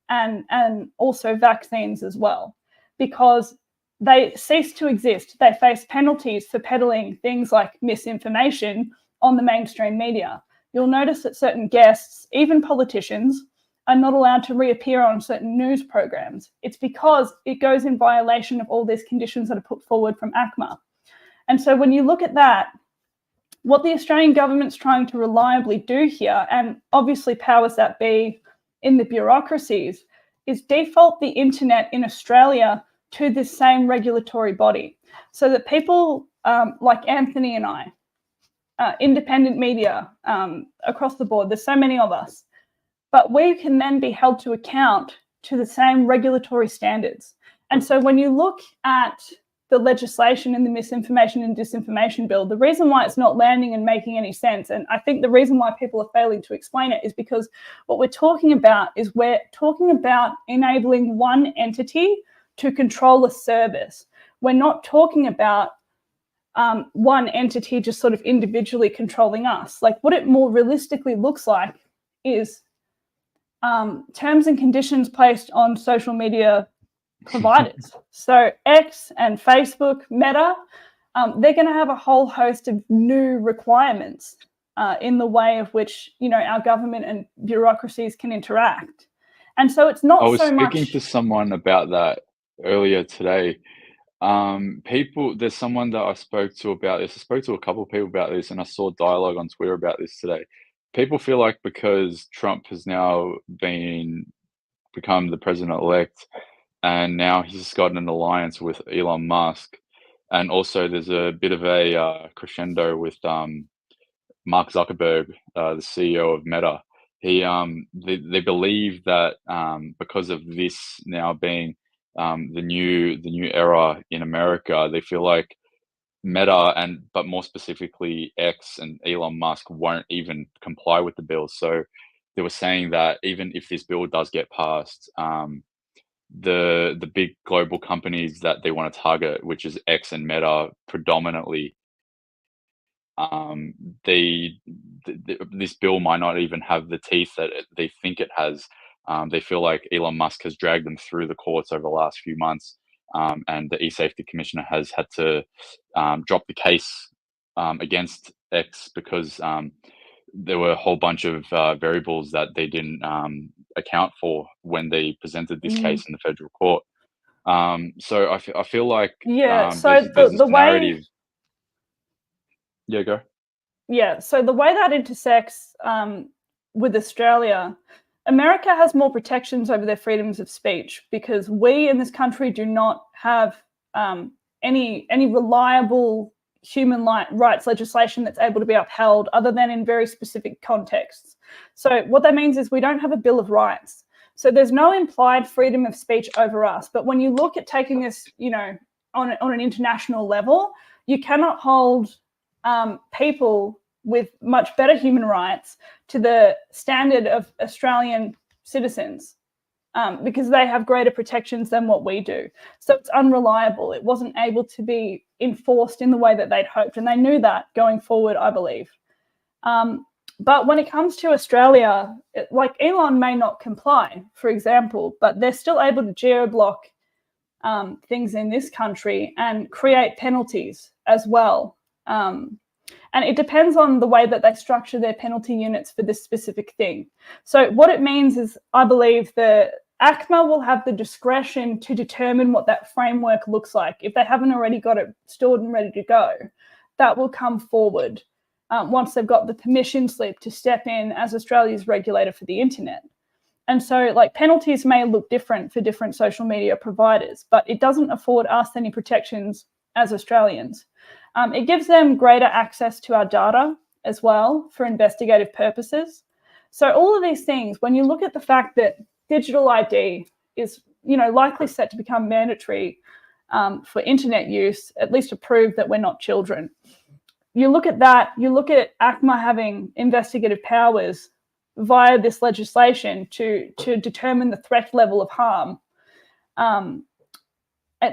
and also vaccines as well, because they ceased to exist. They faced penalties for peddling things like misinformation on the mainstream media. You'll notice that certain guests, even politicians, are not allowed to reappear on certain news programs. It's because it goes in violation of all these conditions that are put forward from ACMA. And so when you look at that, what the Australian government's trying to reliably do here, and obviously powers that be in the bureaucracies, is default the internet in Australia to this same regulatory body, so that people like Anthony and I, independent media across the board, there's so many of us, but we can then be held to account to the same regulatory standards. And so when you look at the legislation in the Misinformation and Disinformation Bill, the reason why it's not landing and making any sense, and I think the reason why people are failing to explain it, is because what we're talking about is we're talking about enabling one entity to control a service. We're not talking about one entity just sort of individually controlling us. Like, what it more realistically looks like is terms and conditions placed on social media providers. So X and Facebook, Meta, they're going to have a whole host of new requirements in the way of which, you know, our government and bureaucracies can interact. And so it's not so much... I was speaking to someone about that earlier today. There's someone that I spoke to about this. I spoke to a couple of people about this, and I saw dialogue on Twitter about this today. People feel like because Trump has now become the president-elect, and now he's gotten an alliance with Elon Musk, and also there's a bit of a crescendo with Mark Zuckerberg, the CEO of Meta. They believe that because of this now being the new era in America, they feel like Meta but more specifically X and Elon Musk won't even comply with the bill. So they were saying that even if this bill does get passed, the big global companies that they want to target, which is X and Meta predominantly, this bill might not even have the teeth that they think it has. They feel like Elon Musk has dragged them through the courts over the last few months, and the e-safety commissioner has had to drop the case against X because there were a whole bunch of variables that they didn't account for when they presented this case in the federal court. So I feel like there's this narrative. Yeah, go. Yeah, so the way that intersects with Australia, America has more protections over their freedoms of speech because we in this country do not have any reliable human rights legislation that's able to be upheld other than in very specific contexts. So what that means is we don't have a Bill of Rights. So there's no implied freedom of speech over us. But when you look at taking this, you know, on an international level, you cannot hold people with much better human rights to the standard of Australian citizens because they have greater protections than what we do. So it's unreliable. It wasn't able to be enforced in the way that they'd hoped, and they knew that going forward, I believe. But when it comes to Australia, like Elon may not comply, for example, but they're still able to geo-block things in this country and create penalties as well. And it depends on the way that they structure their penalty units for this specific thing. So what it means is, I believe the ACMA will have the discretion to determine what that framework looks like. If they haven't already got it stored and ready to go, that will come forward once they've got the permission slip to step in as Australia's regulator for the internet. And so like penalties may look different for different social media providers, but it doesn't afford us any protections as Australians. It gives them greater access to our data as well for investigative purposes. So all of these things, when you look at the fact that digital ID is, you know, likely set to become mandatory for internet use, at least to prove that we're not children. You look at that, you look at ACMA having investigative powers via this legislation to determine the threat level of harm.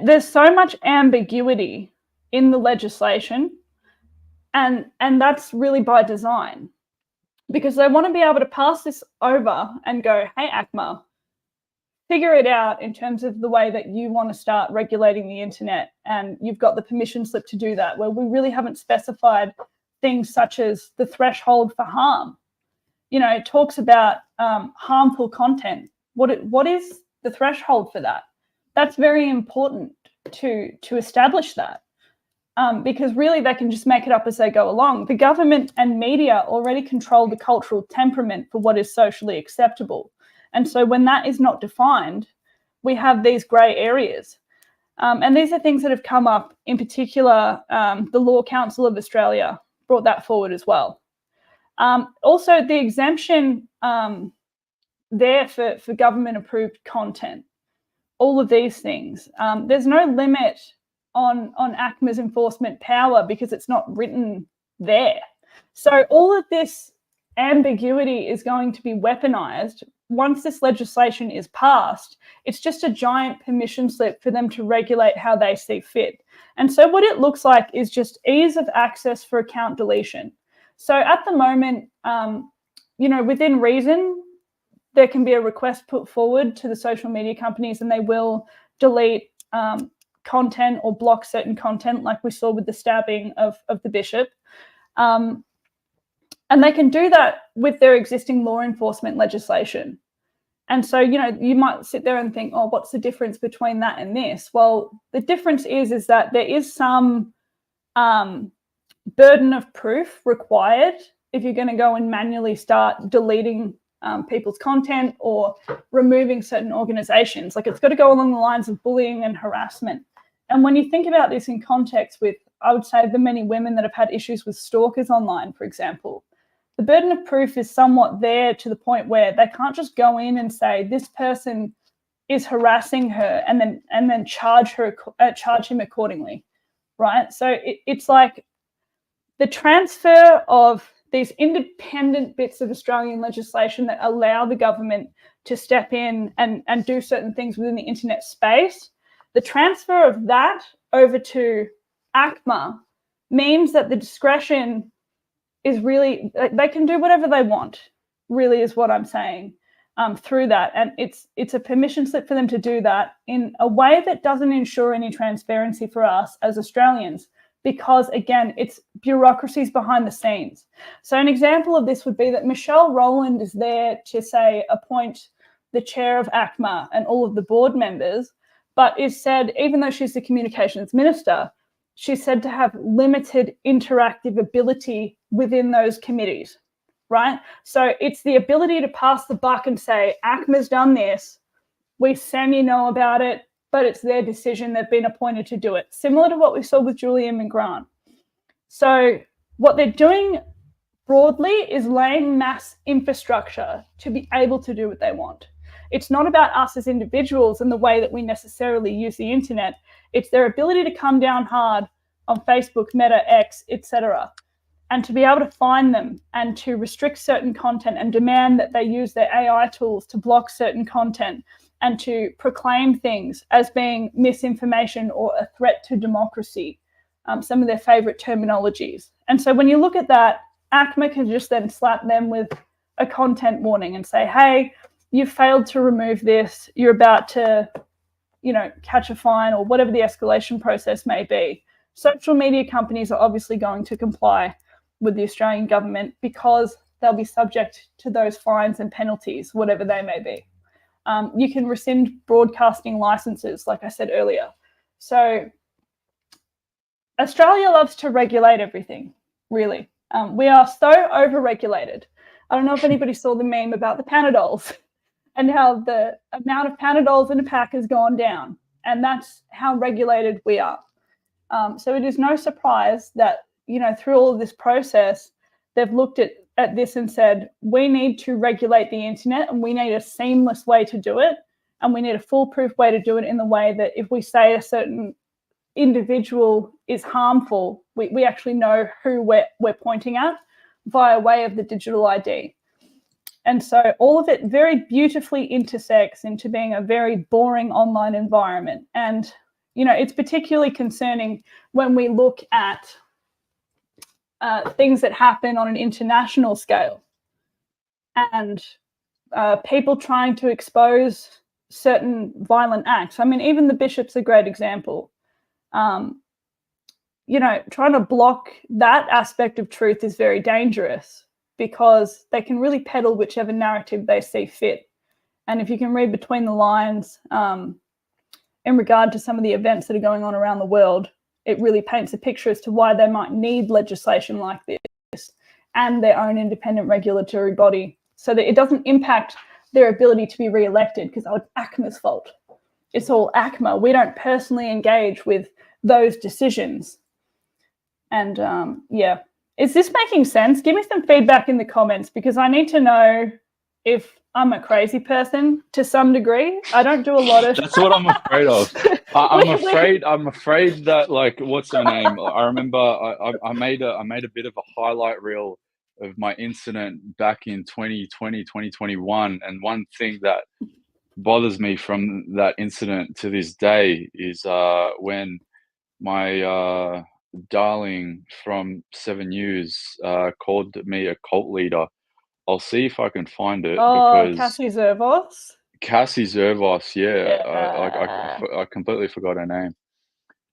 There's so much ambiguity in the legislation, and that's really by design, because they want to be able to pass this over and go, hey, ACMA, figure it out in terms of the way that you want to start regulating the internet, and you've got the permission slip to do that, where we really haven't specified things such as the threshold for harm. it talks about harmful content. What is the threshold for that? That's very important to establish that, because really they can just make it up as they go along. The government and media already control the cultural temperament for what is socially acceptable. And so when that is not defined, we have these grey areas. And these are things that have come up, in particular, the Law Council of Australia brought that forward as well. Also, the exemption there for government-approved content, all of these things. There's no limit on ACMA's enforcement power because it's not written there. So all of this ambiguity is going to be weaponized. Once this legislation is passed, it's just a giant permission slip for them to regulate how they see fit. And so what it looks like is just ease of access for account deletion. So at the moment, within reason, there can be a request put forward to the social media companies and they will delete content or block certain content, like we saw with the stabbing of the bishop. And they can do that with their existing law enforcement legislation. And so, you might sit there and think, oh, what's the difference between that and this? Well, the difference is that there is some burden of proof required if you're going to go and manually start deleting people's content or removing certain organizations. Like, it's got to go along the lines of bullying and harassment. And when you think about this in context with, I would say, the many women that have had issues with stalkers online, for example, the burden of proof is somewhat there to the point where they can't just go in and say this person is harassing her and then charge him accordingly, right? So it's like the transfer of these independent bits of Australian legislation that allow the government to step in and do certain things within the internet space. The transfer of that over to ACMA means that the discretion is really, they can do whatever they want, really is what I'm saying, through that. And it's a permission slip for them to do that in a way that doesn't ensure any transparency for us as Australians, because, again, it's bureaucracies behind the scenes. So an example of this would be that Michelle Rowland is there to, say, appoint the chair of ACMA and all of the board members, but is said, even though she's the communications minister, she's said to have limited interactive ability within those committees, right? So it's the ability to pass the buck and say, ACMA's done this, we semi-know about it, but it's their decision, they've been appointed to do it. Similar to what we saw with Julian McGrath. So what they're doing broadly is laying mass infrastructure to be able to do what they want. It's not about us as individuals and the way that we necessarily use the internet. It's their ability to come down hard on Facebook, Meta, X, etc., and to be able to find them and to restrict certain content and demand that they use their AI tools to block certain content and to proclaim things as being misinformation or a threat to democracy, some of their favourite terminologies. And so when you look at that, ACMA can just then slap them with a content warning and say, hey, you've failed to remove this, you're about to catch a fine, or whatever the escalation process may be. Social media companies are obviously going to comply with the Australian government because they'll be subject to those fines and penalties, whatever they may be. You can rescind broadcasting licenses, like I said earlier. So Australia loves to regulate everything, really. We are so over-regulated. I don't know if anybody saw the meme about the Panadols and how the amount of Panadols in a pack has gone down. And that's how regulated we are. So it is no surprise that, through all of this process, they've looked at this and said, we need to regulate the internet and we need a seamless way to do it. And we need a foolproof way to do it in the way that if we say a certain individual is harmful, we actually know who we're pointing at via way of the digital ID. And so all of it very beautifully intersects into being a very boring online environment. And, it's particularly concerning when we look at things that happen on an international scale and people trying to expose certain violent acts. I mean, even the bishop's a great example. Trying to block that aspect of truth is very dangerous. because they can really peddle whichever narrative they see fit. And if you can read between the lines in regard to some of the events that are going on around the world, it really paints a picture as to why they might need legislation like this and their own independent regulatory body, so that it doesn't impact their ability to be re-elected, because it's ACMA's fault. It's all ACMA. We don't personally engage with those decisions. And yeah, is this making sense? Give me some feedback in the comments, because I need to know if I'm a crazy person to some degree. I don't do a lot of... That's what I'm afraid of. I'm afraid that, like, what's her name? I remember I made a bit of a highlight reel of my incident back in 2020, 2021. And one thing that bothers me from that incident to this day is when my darling from 7 News called me a cult leader. I'll see if I can find it. Oh, because Cassie Zervos? Cassie Zervos, yeah. Yeah. I completely forgot her name.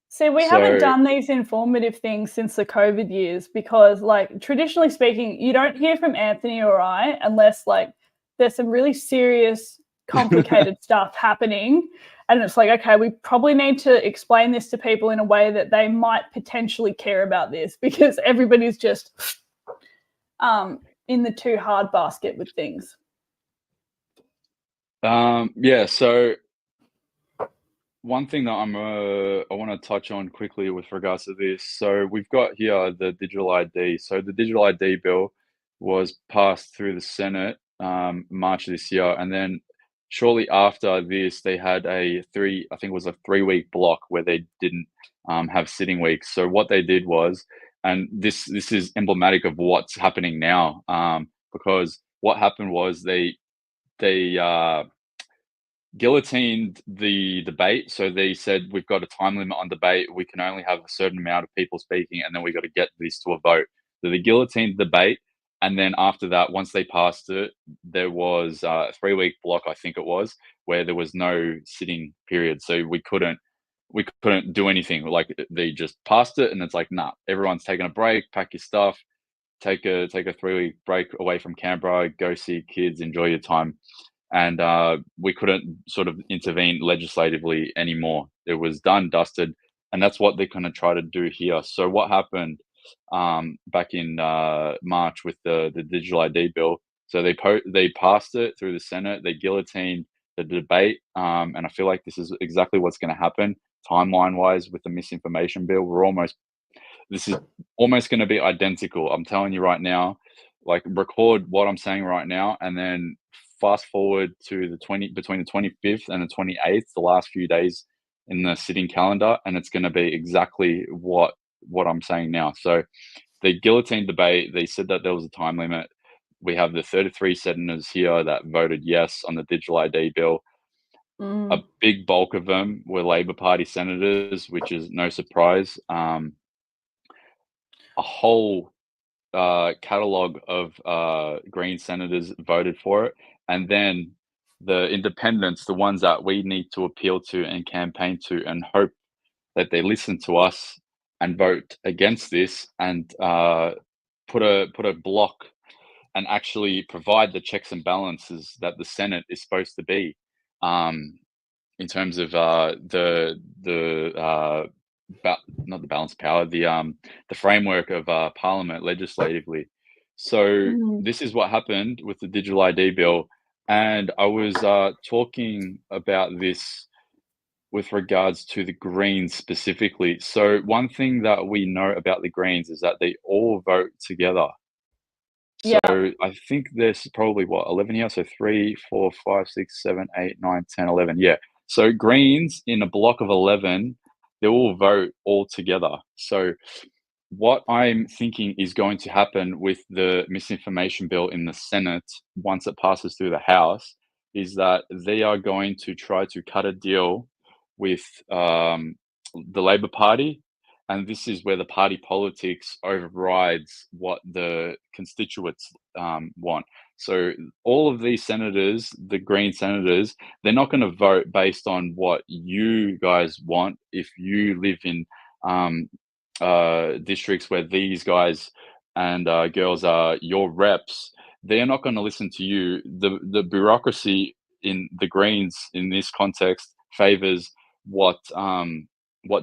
See, we haven't done these informative things since the COVID years, because, like, traditionally speaking, you don't hear from Anthony or I unless, like, there's some really serious, complicated stuff happening. And it's like, okay, we probably need to explain this to people in a way that they might potentially care about this, because everybody's just in the too hard basket with things. Yeah, so one thing that I want to touch on quickly with regards to this. So we've got here the digital ID. So the digital ID bill was passed through the Senate March this year, and then shortly after this, they had I think it was a 3-week block where they didn't have sitting weeks. So what they did was, and this is emblematic of what's happening now, because what happened was they guillotined the debate. So they said, we've got a time limit on debate. We can only have a certain amount of people speaking, and then we got to get this to a vote. So they guillotined the debate. And then after that, once they passed it, there was a 3-week block, I think it was, where there was no sitting period. So we couldn't do anything. Like, they just passed it, and it's like, nah, everyone's taking a break, pack your stuff, take a 3-week break away from Canberra, go see kids, enjoy your time. And we couldn't sort of intervene legislatively anymore. It was done, dusted, and that's what they're going to try to do here. So what happened back in March with the digital ID bill? So they passed it through the Senate. They guillotined the debate, and I feel like this is exactly what's going to happen timeline-wise with the misinformation bill. This is almost going to be identical. I'm telling you right now. Like, record what I'm saying right now, and then fast forward to between the 25th and the 28th, the last few days in the sitting calendar, and it's going to be exactly what I'm saying now. So the guillotine debate, they said that there was a time limit. We have the 33 senators here that voted yes on the digital ID bill. A big bulk of them were Labor Party senators, which is no surprise. A whole catalogue of Green senators voted for it, and then the independents, the ones that we need to appeal to and campaign to and hope that they listen to us and vote against this, and put a block and actually provide the checks and balances that the Senate is supposed to be, in terms of not the balance of power, the framework of Parliament legislatively. So this is what happened with the digital ID bill, and I was talking about this with regards to the Greens specifically. So one thing that we know about the Greens is that they all vote together. So I think there's probably 11 here. So 3, 4, 5, 6, 7, 8, 9, 10, 11. Yeah. So Greens in a block of 11, they all vote all together. So what I'm thinking is going to happen with the misinformation bill in the Senate, once it passes through the House, is that they are going to try to cut a deal with the Labor Party. And this is where the party politics overrides what the constituents want. So all of these senators, the Green senators, they're not going to vote based on what you guys want. If you live in districts where these guys and girls are your reps, they're not going to listen to you. The bureaucracy in the Greens in this context favors what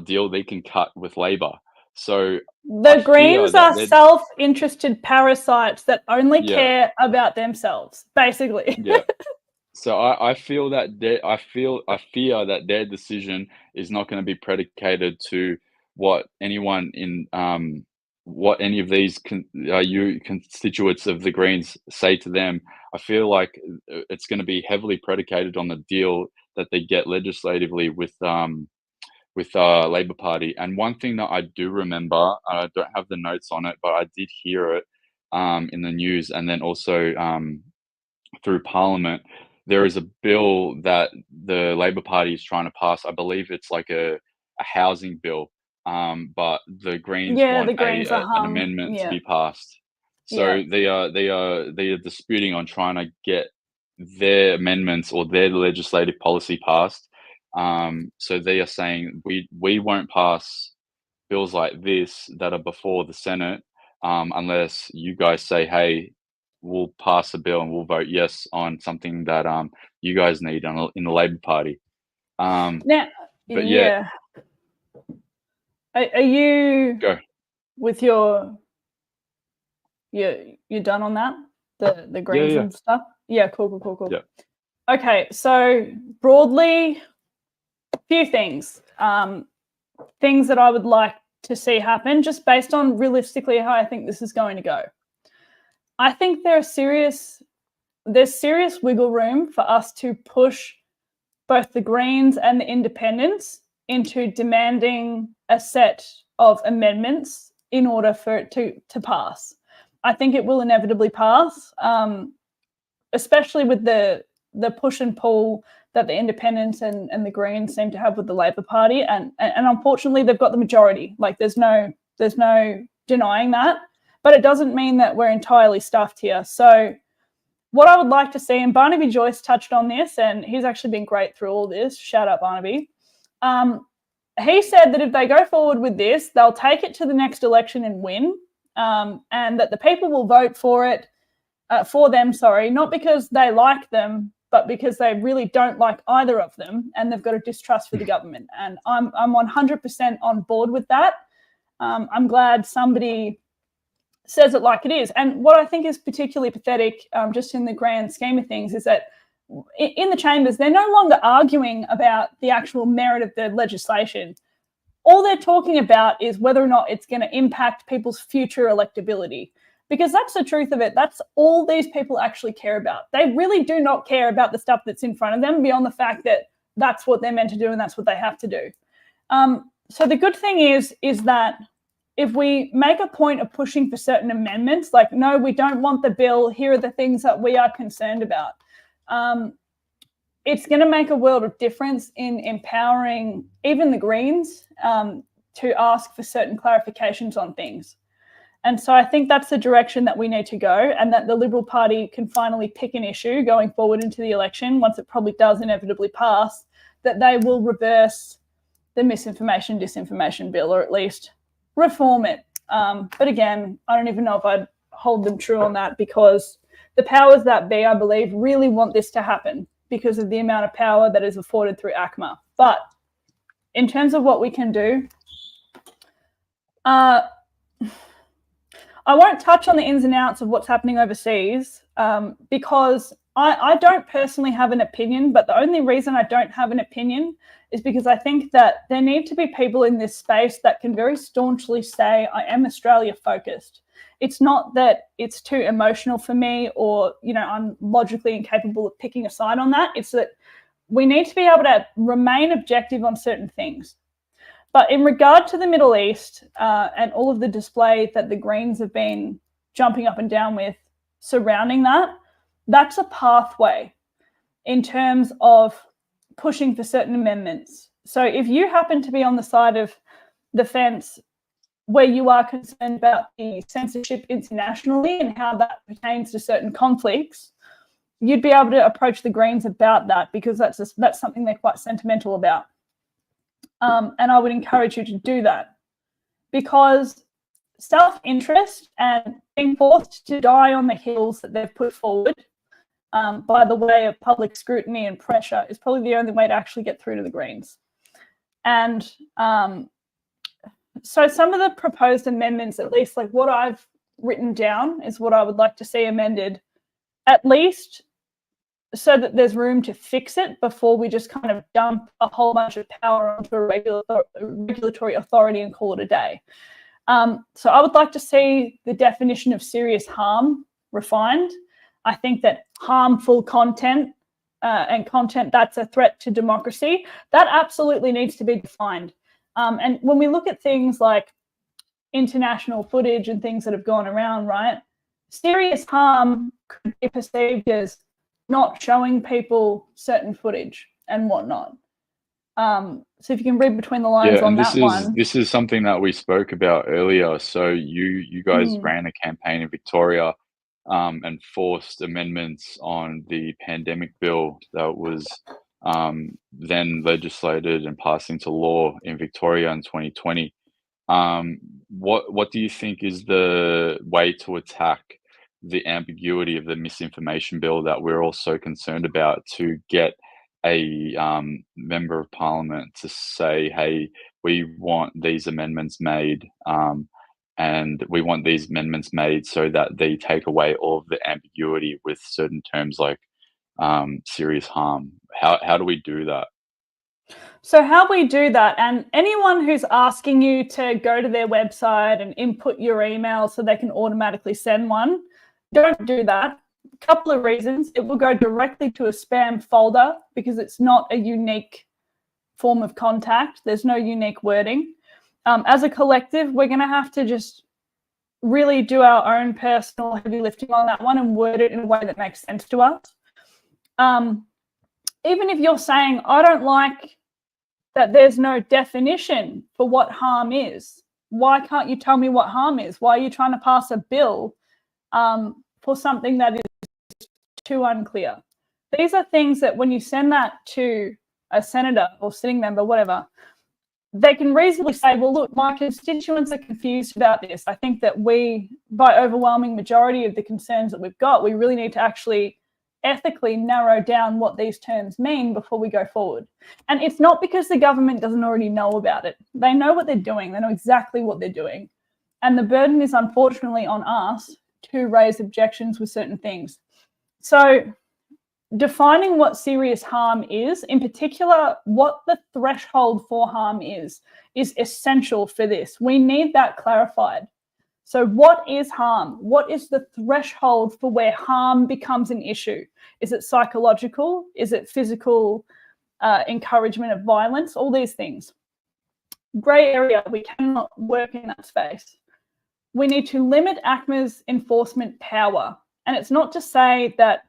deal they can cut with Labor. So the Greens are self-interested parasites that only care about themselves, basically. Yeah. So I feel that I fear that their decision is not going to be predicated to what anyone in what any of these constituents of the Greens say to them. I feel like it's going to be heavily predicated on the deal that they get legislatively with Labor Party. And one thing that I do remember, I don't have the notes on it, but I did hear it in the news, and then also through Parliament. There is a bill that the Labor Party is trying to pass. I believe it's like a housing bill, but the Greens want an amendment to be passed. So they are disputing on trying to get their amendments or their legislative policy passed. So they are saying we won't pass bills like this that are before the Senate unless you guys say, hey, we'll pass a bill and we'll vote yes on something that you guys need in the Labor Party. Are you with you're done on that? The Greens and stuff? Yeah, cool. Yeah. Okay, so broadly, a few things. Things that I would like to see happen, just based on realistically how I think this is going to go. I think there's serious wiggle room for us to push both the Greens and the Independents into demanding a set of amendments in order for it to pass. I think it will inevitably pass, especially with the push and pull that the Independents and the Greens seem to have with the Labor Party, and unfortunately they've got the majority. Like there's no denying that. But it doesn't mean that we're entirely stuffed here. So what I would like to see, and Barnaby Joyce touched on this, and he's actually been great through all this. Shout out, Barnaby. He said that if they go forward with this, they'll take it to the next election and win, and that the people will vote for them, not because they like them, but because they really don't like either of them, and they've got a distrust for the government. And I'm 100% on board with that. I'm glad somebody says it like it is. And what I think is particularly pathetic, just in the grand scheme of things, is that in the chambers, they're no longer arguing about the actual merit of the legislation. All they're talking about is whether or not it's going to impact people's future electability, because that's the truth of it. That's all these people actually care about. They really do not care about the stuff that's in front of them beyond the fact that that's what they're meant to do and that's what they have to do. So the good thing is that if we make a point of pushing for certain amendments, like, no, we don't want the bill, here are the things that we are concerned about, it's going to make a world of difference in empowering even the Greens to ask for certain clarifications on things. And so I think that's the direction that we need to go, and that the Liberal Party can finally pick an issue going forward into the election, once it probably does inevitably pass, that they will reverse the misinformation, disinformation bill, or at least reform it. But again, I don't even know if I'd hold them true on that, because the powers that be, I believe, really want this to happen because of the amount of power that is afforded through ACMA. But in terms of what we can do, I won't touch on the ins and outs of what's happening overseas, because I don't personally have an opinion, but the only reason I don't have an opinion is because I think that there need to be people in this space that can very staunchly say, I am Australia focused. It's not that it's too emotional for me, or, I'm logically incapable of picking a side on that. It's that we need to be able to remain objective on certain things. But in regard to the Middle East and all of the display that the Greens have been jumping up and down with surrounding that, that's a pathway in terms of pushing for certain amendments. So if you happen to be on the side of the fence where you are concerned about the censorship internationally and how that pertains to certain conflicts, you'd be able to approach the Greens about that, because that's something they're quite sentimental about. And I would encourage you to do that, because self-interest and being forced to die on the hills that they've put forward by the way of public scrutiny and pressure is probably the only way to actually get through to the Greens. And so some of the proposed amendments, at least like what I've written down, is what I would like to see amended, at least so that there's room to fix it before we just kind of dump a whole bunch of power onto a regulatory authority and call it a day. So I would like to see the definition of serious harm refined. I think that harmful content and content that's a threat to democracy, that absolutely needs to be defined. And when we look at things like international footage and things that have gone around, right, serious harm could be perceived as not showing people certain footage and whatnot. So if you can read between the lines on that one. This is something that we spoke about earlier. So you guys ran a campaign in Victoria and forced amendments on the pandemic bill that was then legislated and passed into law in Victoria in 2020. What do you think is the way to attack the ambiguity of the misinformation bill that we're all so concerned about, to get a member of parliament to say, hey, we want these amendments made, and we want these amendments made so that they take away all of the ambiguity with certain terms like serious harm? How do we do that? So how we do that, and anyone who's asking you to go to their website and input your email so they can automatically send one, don't do that. A couple of reasons. It will go directly to a spam folder because it's not a unique form of contact. There's no unique wording. As a collective, we're going to have to just really do our own personal heavy lifting on that one and word it in a way that makes sense to us. Even if you're saying, I don't like that there's no definition for what harm is, why can't you tell me what harm is? Why are you trying to pass a bill for something that is too unclear? These are things that when you send that to a senator or sitting member, whatever, they can reasonably say, well, look, my constituents are confused about this. I think that we, by overwhelming majority of the concerns that we've got, we really need to actually ethically narrow down what these terms mean before we go forward. And it's not because the government doesn't already know about it. They know what they're doing. They know exactly what they're doing. And the burden is unfortunately on us to raise objections with certain things. So defining what serious harm is, in particular, what the threshold for harm is essential for this. We need that clarified. So what is harm? What is the threshold for where harm becomes an issue? Is it psychological? Is it physical encouragement of violence? All these things. Grey area, we cannot work in that space. We need to limit ACMA's enforcement power. And it's not to say that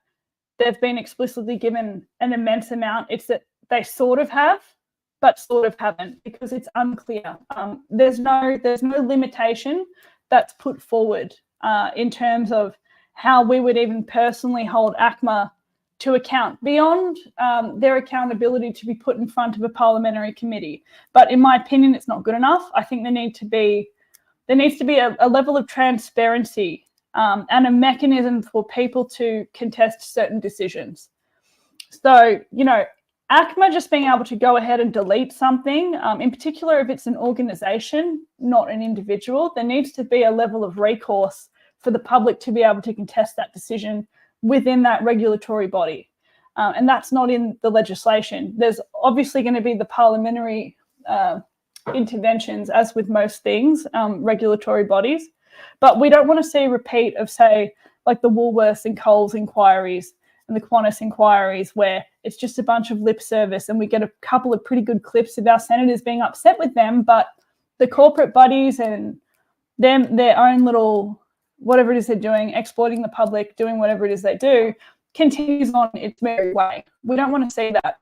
they've been explicitly given an immense amount. It's that they sort of have, but sort of haven't, because it's unclear. There's no limitation that's put forward in terms of how we would even personally hold ACMA to account beyond their accountability to be put in front of a parliamentary committee. But in my opinion, it's not good enough. I think there needs to be a level of transparency and a mechanism for people to contest certain decisions. So, you know, ACMA just being able to go ahead and delete something, in particular if it's an organisation, not an individual, there needs to be a level of recourse for the public to be able to contest that decision within that regulatory body. And that's not in the legislation. There's obviously going to be the parliamentary interventions, as with most things, regulatory bodies. But we don't want to see a repeat of, say, like the Woolworths and Coles inquiries and the Qantas inquiries, where it's just a bunch of lip service and we get a couple of pretty good clips of our senators being upset with them, but the corporate buddies and them, their own little, whatever it is they're doing, exploiting the public, doing whatever it is they do, continues on its merry way. We don't want to see that.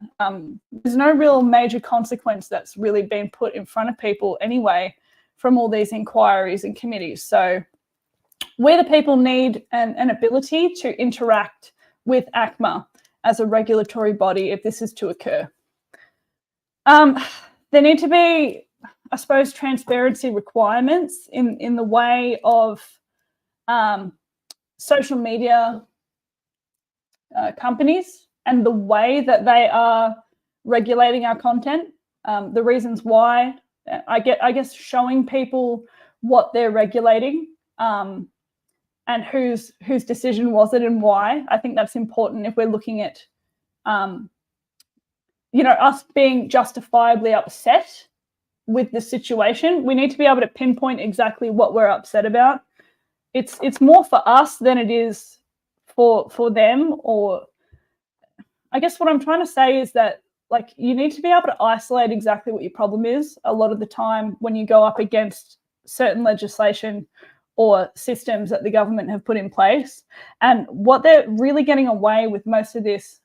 There's no real major consequence that's really been put in front of people anyway from all these inquiries and committees. So we the people need an ability to interact with ACMA as a regulatory body if this is to occur. There need to be I suppose, transparency requirements in the way of social media companies and the way that they are regulating our content, the reasons why, I guess showing people what they're regulating and whose decision was it and why. I think that's important if we're looking at, us being justifiably upset with the situation. We need to be able to pinpoint exactly what we're upset about. It's more for us than it is for them. Or I guess what I'm trying to say is that, like, you need to be able to isolate exactly what your problem is a lot of the time when you go up against certain legislation or systems that the government have put in place. And what they're really getting away with most of this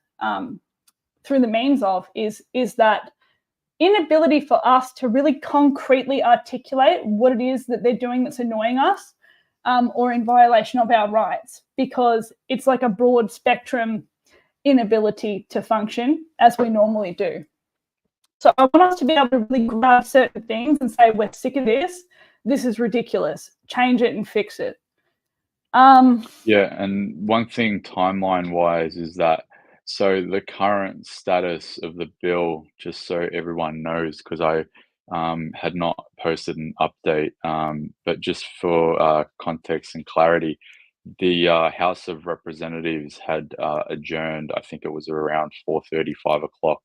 through the means of is that inability for us to really concretely articulate what it is that they're doing that's annoying us or in violation of our rights, because it's like a broad spectrum inability to function as we normally do. So I want us to be able to really grab certain things and say, we're sick of this. This is ridiculous. Change it and fix it. Yeah, and one thing timeline-wise is that, so the current status of the bill, just so everyone knows, because I had not posted an update, but just for context and clarity, the House of Representatives had adjourned, I think it was around 4:30, 5 o'clock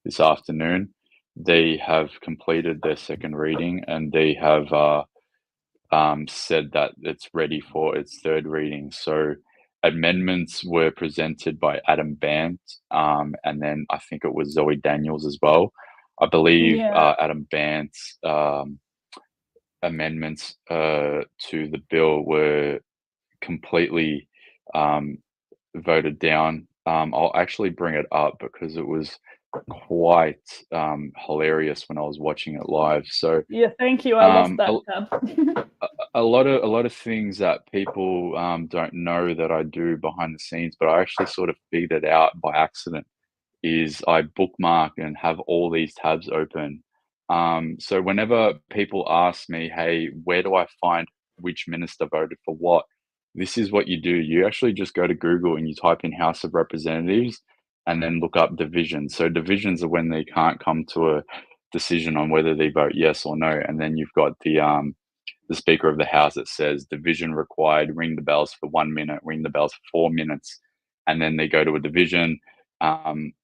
this afternoon. They have completed their second reading, and they have said that it's ready for its third reading. So amendments were presented by Adam Bant, and then I think it was Zoe Daniels as well. I believe Adam Bant's amendments to the bill were completely voted down. I'll actually bring it up because it was quite hilarious when I was watching it live. So yeah, thank you. I lost that tab. a lot of things that people don't know that I do behind the scenes, but I actually sort of figured it out by accident, is I bookmark and have all these tabs open. So whenever people ask me, hey, where do I find which minister voted for what? This is what you do. You actually just go to Google and you type in House of Representatives and then look up divisions. So divisions are when they can't come to a decision on whether they vote yes or no. And then you've got the Speaker of the House that says division required, ring the bells for 1 minute, ring the bells for 4 minutes. And then they go to a division.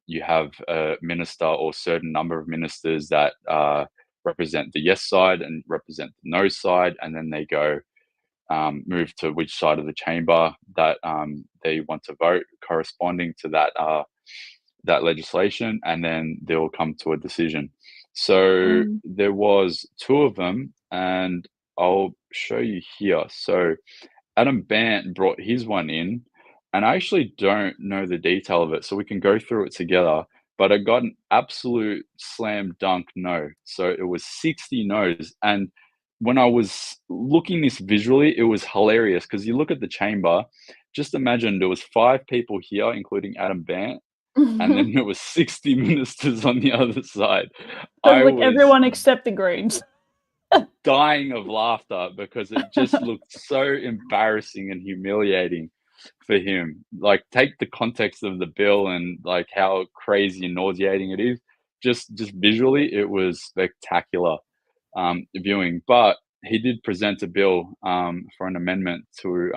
You have a minister or certain number of ministers that represent the yes side and represent the no side. And then they go move to which side of the chamber that they want to vote corresponding to that legislation, and then they'll come to a decision. So there was 2 of them, and I'll show you here. So Adam Bant brought his one in, and I actually don't know the detail of it, so we can go through it together. But I got an absolute slam dunk no. So it was 60 no's, and when I was looking this visually, it was hilarious because you look at the chamber, just imagine there was 5 people here, including Adam Bant, and then there was 60 ministers on the other side. I like everyone except the Greens. Dying of laughter because it just looked so embarrassing and humiliating for him. Like, take the context of the bill and like how crazy and nauseating it is. Just visually, it was spectacular viewing. But he did present a bill for an amendment to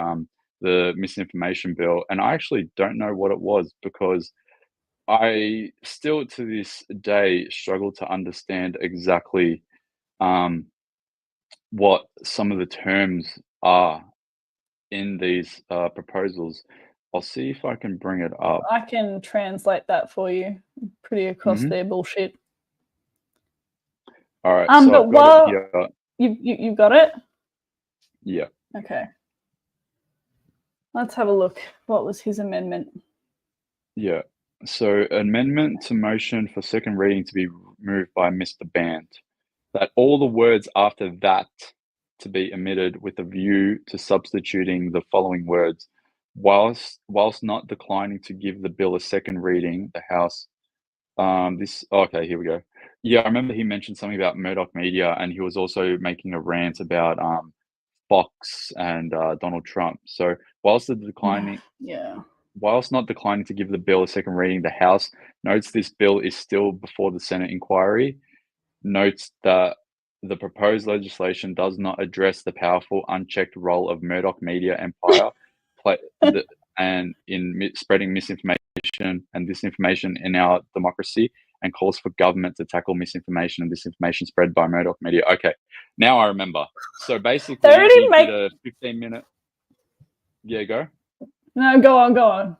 the Misinformation Bill, and I actually don't know what it was because I still to this day struggle to understand exactly what some of the terms are in these proposals. I'll see if I can bring it up. I can translate that for you. Pretty across their bullshit. All right, so but I've got it here. You've got it? Yeah. Okay. Let's have a look. What was his amendment? Yeah. So amendment to motion for second reading to be moved by Mr. Bant, that all the words after that to be omitted with a view to substituting the following words. Whilst not declining to give the bill a second reading, the House, okay, here we go. Yeah, I remember he mentioned something about Murdoch Media, and he was also making a rant about Fox and Donald Trump. So whilst Yeah. whilst not declining to give the bill a second reading, the House notes this bill is still before the Senate inquiry, notes that the proposed legislation does not address the powerful, unchecked role of Murdoch Media empire and in spreading misinformation and disinformation in our democracy, and calls for government to tackle misinformation and disinformation spread by Murdoch Media. Okay, now I remember. So basically, he did a 15-minute. Yeah, go. No, go on.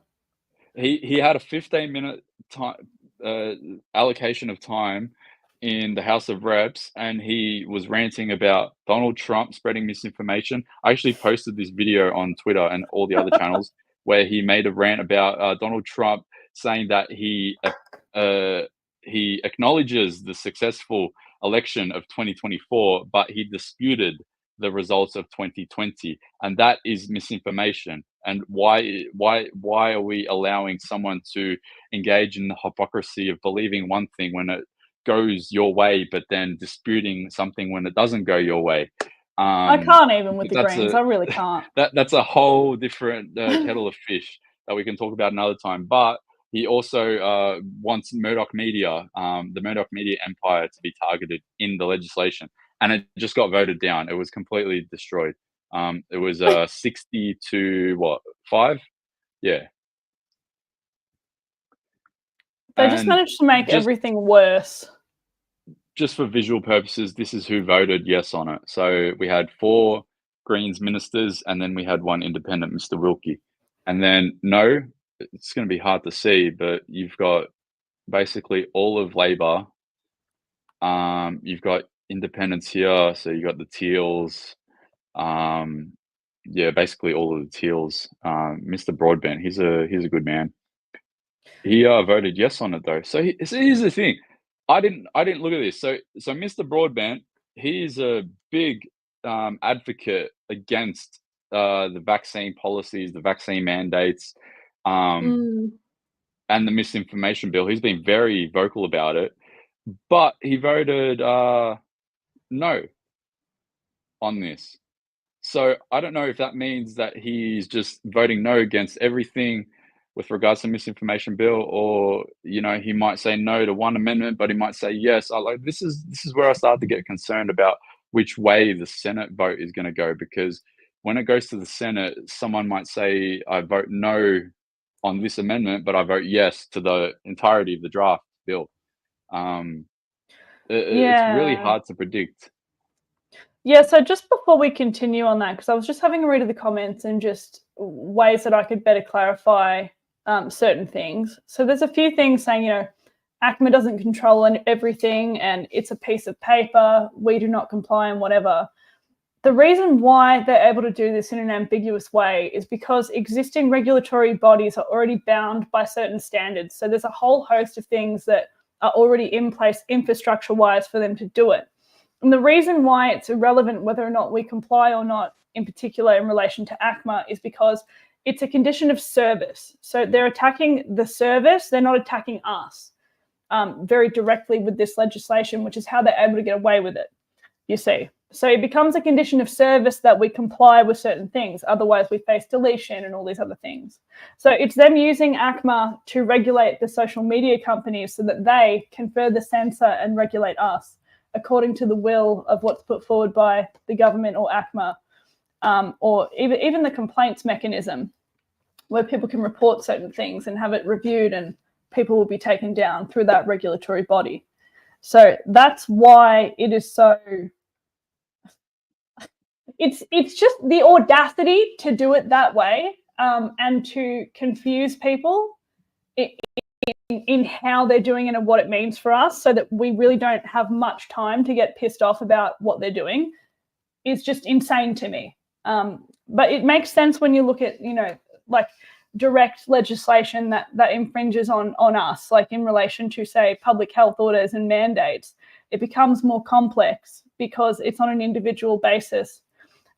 He had a 15-minute time allocation of time in the House of Reps, and he was ranting about Donald Trump spreading misinformation. I actually posted this video on Twitter and all the other channels where he made a rant about Donald Trump saying that he acknowledges the successful election of 2024, but he disputed the results of 2020, and that is misinformation. And why are we allowing someone to engage in the hypocrisy of believing one thing when it goes your way, but then disputing something when it doesn't go your way? I can't even with the Greens. I really can't. That's a whole different kettle of fish that we can talk about another time. But he also wants Murdoch Media, the Murdoch Media empire, to be targeted in the legislation, and it just got voted down. It was completely destroyed. It was 60 to 5? Yeah. They just managed to make everything worse. Just for visual purposes, this is who voted yes on it. So we had 4 Greens ministers, and then we had 1 independent, Mr. Wilkie. And then no, it's going to be hard to see, but you've got basically all of Labor. You've got independents here, so you got the Teals. Yeah, basically all of the Teals. Mr. Broadbent, he's a good man. He voted yes on it though. So here's the thing. I didn't look at this. So Mr. Broadbent, he's a big advocate against the vaccine policies, the vaccine mandates, and the misinformation bill. He's been very vocal about it, but he voted no on this. So I don't know if that means that he's just voting no against everything with regards to misinformation bill, or he might say no to one amendment, but he might say yes. This is where I start to get concerned about which way the Senate vote is going to go, because when it goes to the Senate, someone might say I vote no on this amendment, but I vote yes to the entirety of the draft bill. It's really hard to predict. Yeah, so just before we continue on that, because I was just having a read of the comments and just ways that I could better clarify certain things. So there's a few things saying, ACMA doesn't control everything and it's a piece of paper, we do not comply and whatever. The reason why they're able to do this in an ambiguous way is because existing regulatory bodies are already bound by certain standards. So there's a whole host of things that are already in place infrastructure-wise for them to do it. And the reason why it's irrelevant whether or not we comply or not, in particular in relation to ACMA, is because it's a condition of service. So they're attacking the service, they're not attacking us very directly with this legislation, which is how they're able to get away with it, you see. So it becomes a condition of service that we comply with certain things. Otherwise, we face deletion and all these other things. So it's them using ACMA to regulate the social media companies so that they can further censor and regulate us according to the will of what's put forward by the government or ACMA, or even the complaints mechanism where people can report certain things and have it reviewed and people will be taken down through that regulatory body. So that's why it is so... It's just the audacity to do it that way and to confuse people in how they're doing it and what it means for us, so that we really don't have much time to get pissed off about what they're doing, is just insane to me. But it makes sense when you look at, like direct legislation that infringes on us, like in relation to, say, public health orders and mandates. It becomes more complex because it's on an individual basis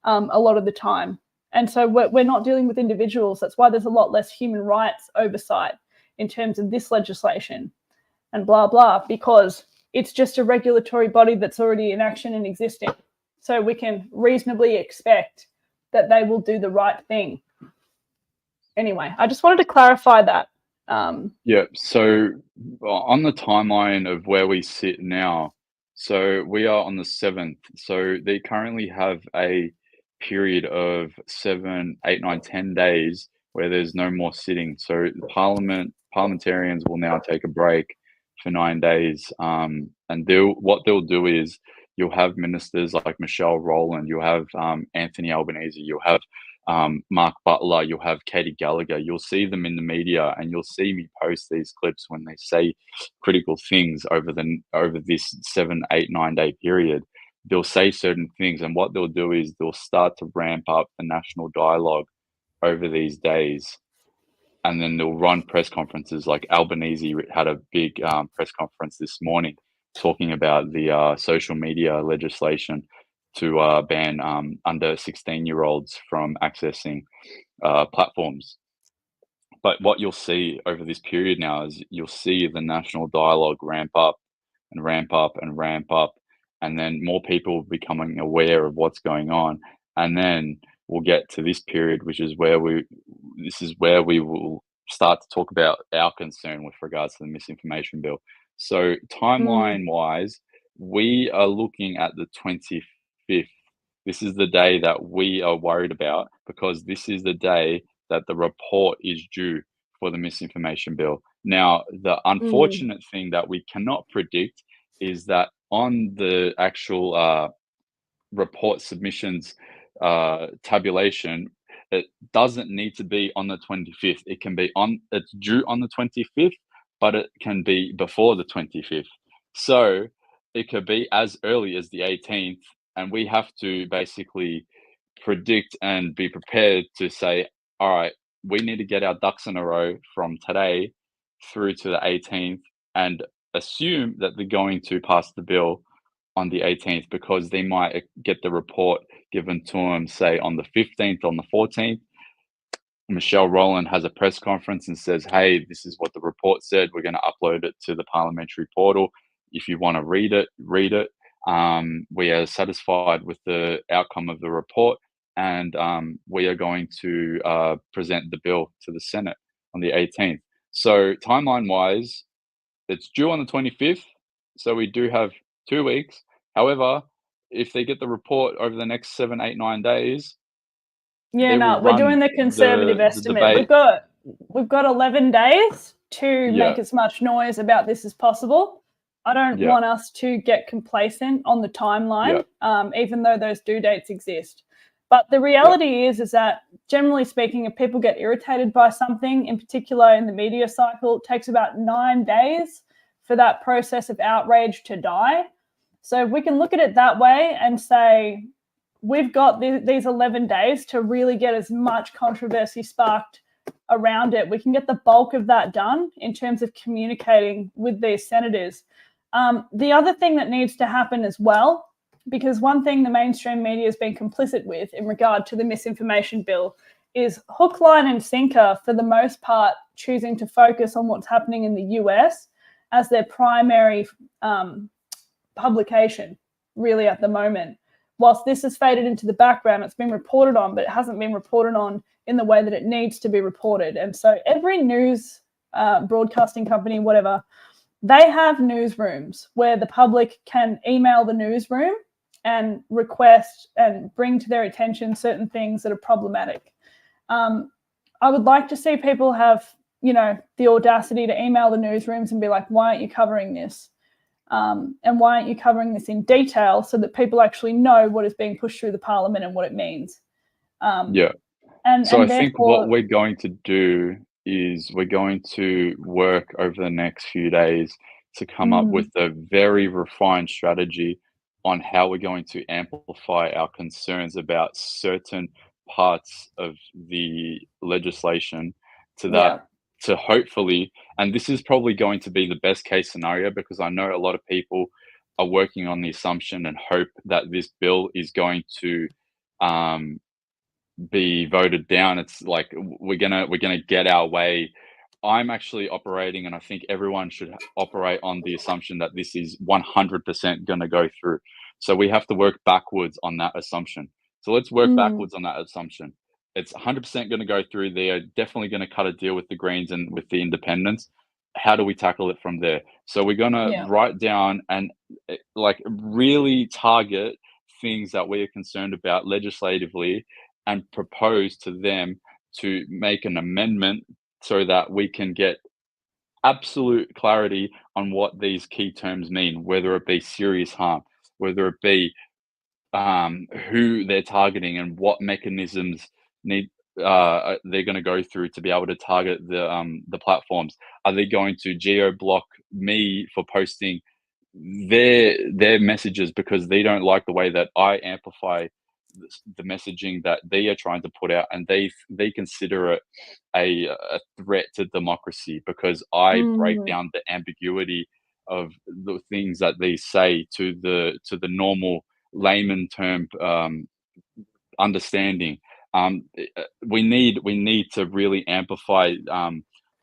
a lot of the time. And so we're not dealing with individuals. That's why there's a lot less human rights oversight in terms of this legislation and blah, blah, because It's just a regulatory body that's already in action and existing. So we can reasonably expect that they will do the right thing. Anyway, I just wanted to clarify that. Yeah, so on the timeline of where we sit now, so we are on the 7th. So they currently have a period of 7, 8, 9, 10 days where there's no more sitting. So the parliamentarians will now take a break for 9 days. And what they'll do is you'll have ministers like Michelle Rowland, you'll have Anthony Albanese, you'll have Mark Butler, you'll have Katie Gallagher, you'll see them in the media, and you'll see me post these clips when they say critical things over this 7, 8, 9 day period. They'll say certain things, and what they'll do is they'll start to ramp up the national dialogue over these days, and then they'll run press conferences. Like Albanese had a big press conference this morning talking about the social media legislation to ban under 16-year-olds from accessing platforms. But what you'll see over this period now is you'll see the national dialogue ramp up and ramp up and ramp up, and then more people becoming aware of what's going on. And then we'll get to this period, which is where we will start to talk about our concern with regards to the misinformation bill. So timeline-wise, we are looking at the 25th. This is the day that we are worried about, because this is the day that the report is due for the misinformation bill. Now, the unfortunate thing that we cannot predict is that on the actual report submissions tabulation, it doesn't need to be on the 25th. It can be it's due on the 25th, but it can be before the 25th. So it could be as early as the 18th, and we have to basically predict and be prepared to say, all right, we need to get our ducks in a row from today through to the 18th, and assume that they're going to pass the bill on the 18th, because they might get the report given to them, say, on the 15th, on the 14th. Michelle Rowland has a press conference and says, hey, this is what the report said. We're going to upload it to the parliamentary portal. If you want to read it, read it. We are satisfied with the outcome of the report, and we are going to present the bill to the Senate on the 18th. So timeline-wise, it's due on the 25th, so we do have 2 weeks. However, if they get the report over the next 7, 8, 9 days, we're doing the conservative estimate. We've got 11 days to make as much noise about this as possible. I don't want us to get complacent on the timeline, even though those due dates exist. But the reality is that, generally speaking, if people get irritated by something, in particular in the media cycle, it takes about 9 days for that process of outrage to die. So if we can look at it that way and say, we've got these 11 days to really get as much controversy sparked around it, we can get the bulk of that done in terms of communicating with these senators. The other thing that needs to happen as well, because one thing the mainstream media has been complicit with in regard to the misinformation bill is hook, line and sinker, for the most part, choosing to focus on what's happening in the US as their primary publication, really, at the moment. Whilst this has faded into the background, it's been reported on, but it hasn't been reported on in the way that it needs to be reported. And so every news broadcasting company, whatever, they have newsrooms where the public can email the newsroom and request and bring to their attention certain things that are problematic. I would like to see people have, the audacity to email the newsrooms and be like, why aren't you covering this? And why aren't you covering this in detail, so that people actually know what is being pushed through the parliament and what it means? So I think what we're going to do is we're going to work over the next few days to come up with a very refined strategy on how we're going to amplify our concerns about certain parts of the legislation to hopefully, and this is probably going to be the best case scenario, because I know a lot of people are working on the assumption and hope that this bill is going to be voted down. It's like we're gonna get our way I'm actually operating, and I think everyone should operate on the assumption that this is 100% going to go through. So we have to work backwards on that assumption. So let's work backwards on that assumption. It's 100% going to go through. They are definitely going to cut a deal with the Greens and with the Independents. How do we tackle it from there? So we're going to write down and like really target things that we are concerned about legislatively and propose to them to make an amendment so that we can get absolute clarity on what these key terms mean, whether it be serious harm, whether it be who they're targeting and what mechanisms they're going to go through to be able to target the platforms. Are they going to geo block me for posting their messages because they don't like the way that I amplify the messaging that they are trying to put out, and they consider it a threat to democracy because I break down the ambiguity of the things that they say to the normal layman term understanding. We need to really amplify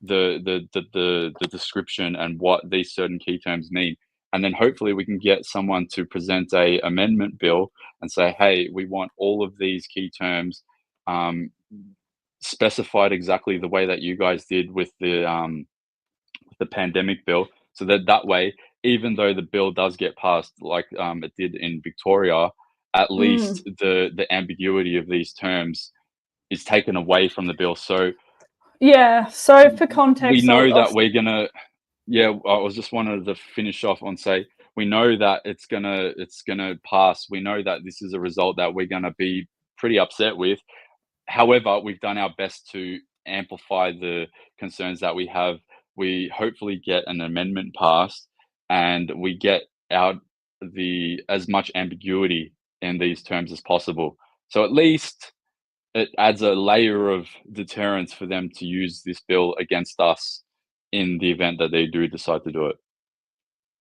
the description and what these certain key terms mean. And then hopefully we can get someone to present a amendment bill and say, hey, we want all of these key terms specified exactly the way that you guys did with the pandemic bill, so that way, even though the bill does get passed like it did in Victoria, at least the ambiguity of these terms is taken away from the bill. So so for context, we know that we're gonna I was just wanted to finish off on say we know that it's gonna pass. We know that this is a result that we're gonna be pretty upset with. However, we've done our best to amplify the concerns that we have. We hopefully get an amendment passed and we get out as much ambiguity in these terms as possible. So at least it adds a layer of deterrence for them to use this bill against us in the event that they do decide to do it.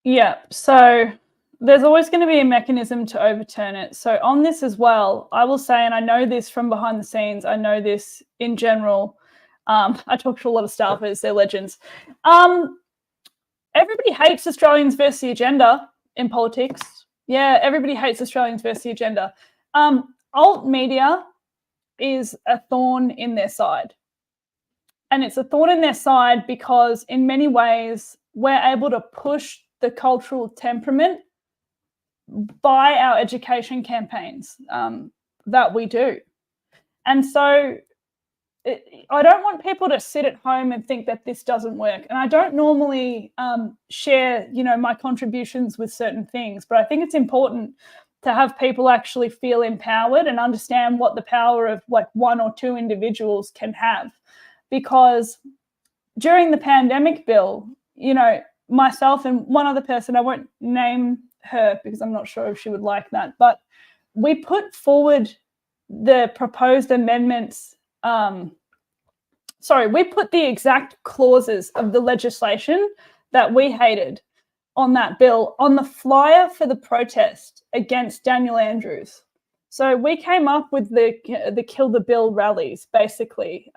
Yeah, so there's always going to be a mechanism to overturn it. So on this as well, I will say, and I know this from behind the scenes, I know this in general, I talk to a lot of staffers, they're legends. Everybody hates Australians versus the agenda in politics. Yeah, everybody hates Australians versus the agenda. Alt media is a thorn in their side. And it's a thorn in their side because in many ways, we're able to push the cultural temperament by our education campaigns that we do. And so I don't want people to sit at home and think that this doesn't work. And I don't normally share, my contributions with certain things, but I think it's important to have people actually feel empowered and understand what the power of like one or two individuals can have. Because during the pandemic bill, myself and one other person, I won't name her because I'm not sure if she would like that, but we put forward the proposed amendments. We put the exact clauses of the legislation that we hated on that bill on the flyer for the protest against Daniel Andrews. So we came up with the Kill the Bill rallies, basically.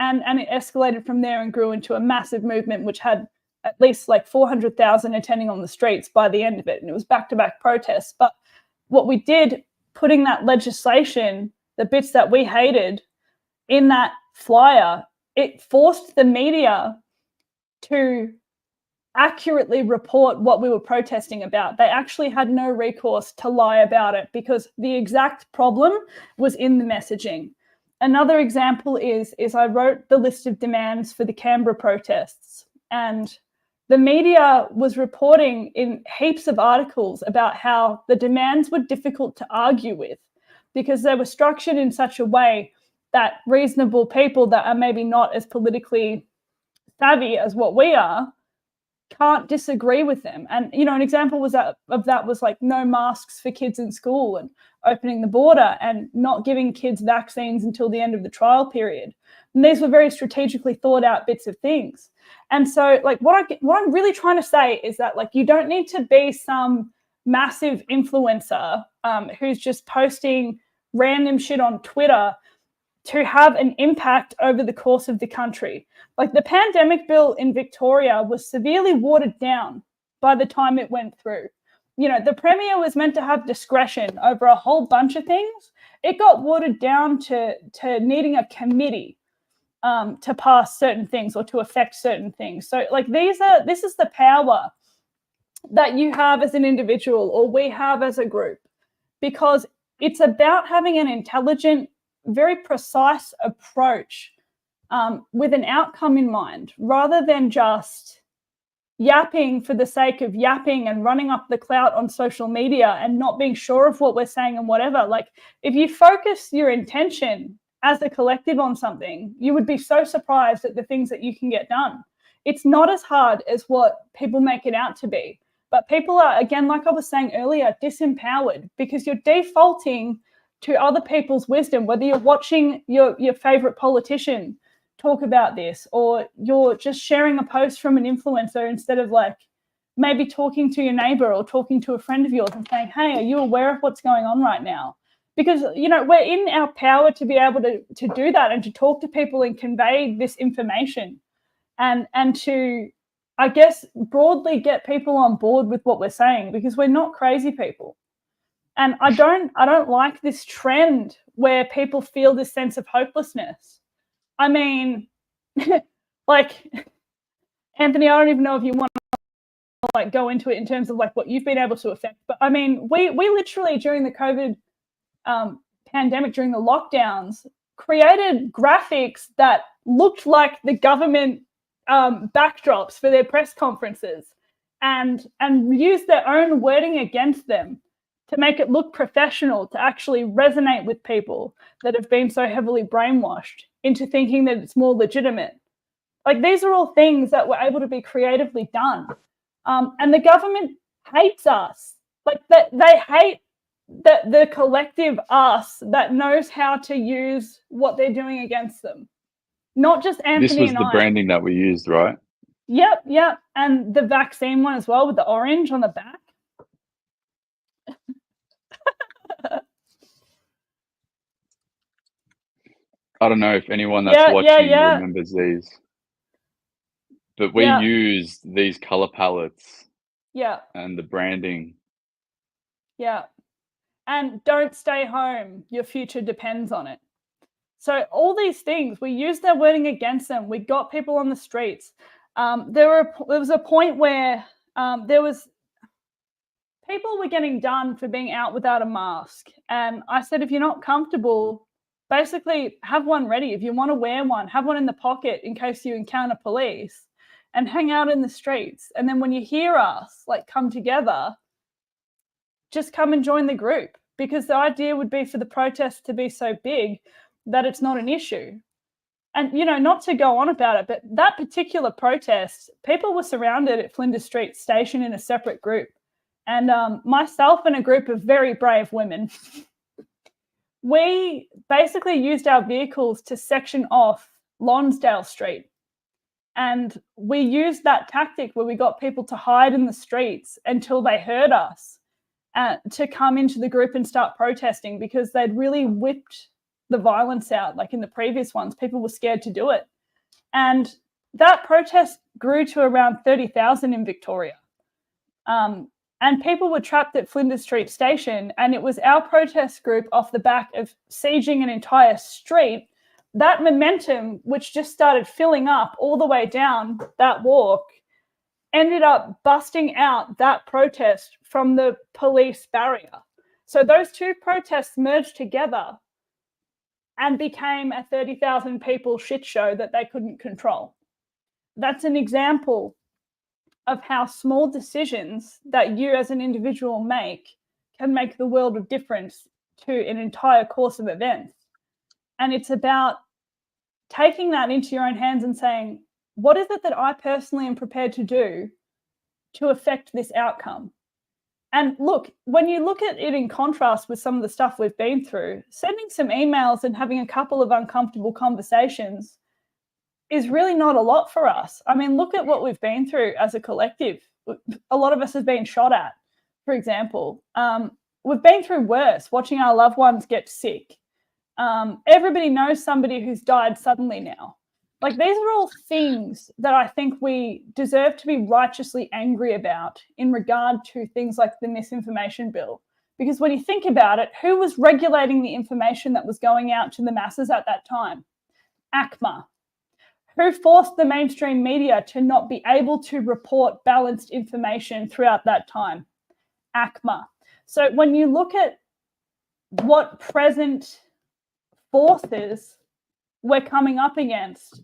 And it escalated from there and grew into a massive movement, which had at least like 400,000 attending on the streets by the end of it. And it was back-to-back protests. But what we did, putting that legislation, the bits that we hated in that flyer, it forced the media to accurately report what we were protesting about. They actually had no recourse to lie about it because the exact problem was in the messaging. Another example is I wrote the list of demands for the Canberra protests, and the media was reporting in heaps of articles about how the demands were difficult to argue with because they were structured in such a way that reasonable people that are maybe not as politically savvy as what we are can't disagree with them. And, an example of that was like no masks for kids in school and opening the border and not giving kids vaccines until the end of the trial period. And these were very strategically thought out bits of things. And so like what I'm really trying to say is that like you don't need to be some massive influencer who's just posting random shit on Twitter to have an impact over the course of the country. Like the pandemic bill in Victoria was severely watered down by the time it went through. You know, the Premier was meant to have discretion over a whole bunch of things. It got watered down to needing a committee to pass certain things or to affect certain things. So like this is the power that you have as an individual or we have as a group, because it's about having an intelligent, very precise approach with an outcome in mind, rather than just yapping for the sake of yapping and running up the clout on social media and not being sure of what we're saying and whatever. Like if you focus your intention as a collective on something, you would be so surprised at the things that you can get done. It's not as hard as what people make it out to be. But people are, again, like I was saying earlier, disempowered because you're defaulting to other people's wisdom, whether you're watching your favorite politician talk about this or you're just sharing a post from an influencer instead of like maybe talking to your neighbor or talking to a friend of yours and saying, hey, are you aware of what's going on right now? Because, you know, we're in our power to be able to do that and to talk to people and convey this information and to, I guess, broadly get people on board with what we're saying, because we're not crazy people. And I don't like this trend where people feel this sense of hopelessness. I mean, like, Anthony, I don't even know if you want to like go into it in terms of like what you've been able to affect. But I mean, we literally during the COVID pandemic, during the lockdowns, created graphics that looked like the government backdrops for their press conferences and used their own wording against them to make it look professional, to actually resonate with people that have been so heavily brainwashed into thinking that it's more legitimate. Like these are all things that were able to be creatively done. And the government hates us. Like they hate the collective us that knows how to use what they're doing against them. Not just Anthony and I. This was the branding that we used, right? Yep. And the vaccine one as well with the orange on the back. I don't know if anyone that's watching remembers these, but we used these color palettes. Yeah. And the branding. Yeah. And don't stay home. Your future depends on it. So all these things, we used their wording against them. We got people on the streets. There was a point where people were getting done for being out without a mask. And I said, if you're not comfortable, basically have one ready. If you want to wear one, have one in the pocket in case you encounter police and hang out in the streets. And then when you hear us like come together, just come and join the group, because the idea would be for the protest to be so big that it's not an issue. And, you know, not to go on about it, but that particular protest, people were surrounded at Flinders Street Station in a separate group. And myself and a group of very brave women, we basically used our vehicles to section off Lonsdale Street. And we used that tactic where we got people to hide in the streets until they heard us to come into the group and start protesting, because they'd really whipped the violence out. Like in the previous ones, people were scared to do it. And that protest grew to around 30,000 in Victoria. And people were trapped at Flinders Street Station, and it was our protest group off the back of sieging an entire street. That momentum, which just started filling up all the way down that walk, ended up busting out that protest from the police barrier. So those two protests merged together and became a 30,000 people shit show that they couldn't control. That's an example of how small decisions that you as an individual make can make the world of difference to an entire course of events. And it's about taking that into your own hands and saying, what is it that I personally am prepared to do to affect this outcome? And look, when you look at it in contrast with some of the stuff we've been through, sending some emails and having a couple of uncomfortable conversations is really not a lot for us. I mean, look at what we've been through as a collective. A lot of us have been shot at, for example. We've been through worse, watching our loved ones get sick, Everybody knows somebody who's died suddenly now. Like, these are all things that I think we deserve to be righteously angry about in regard to things like the Misinformation Bill. Because when you think about it, who was regulating the information that was going out to the masses at that time? ACMA. Who forced the mainstream media to not be able to report balanced information throughout that time? ACMA. So when you look at what present forces we're coming up against,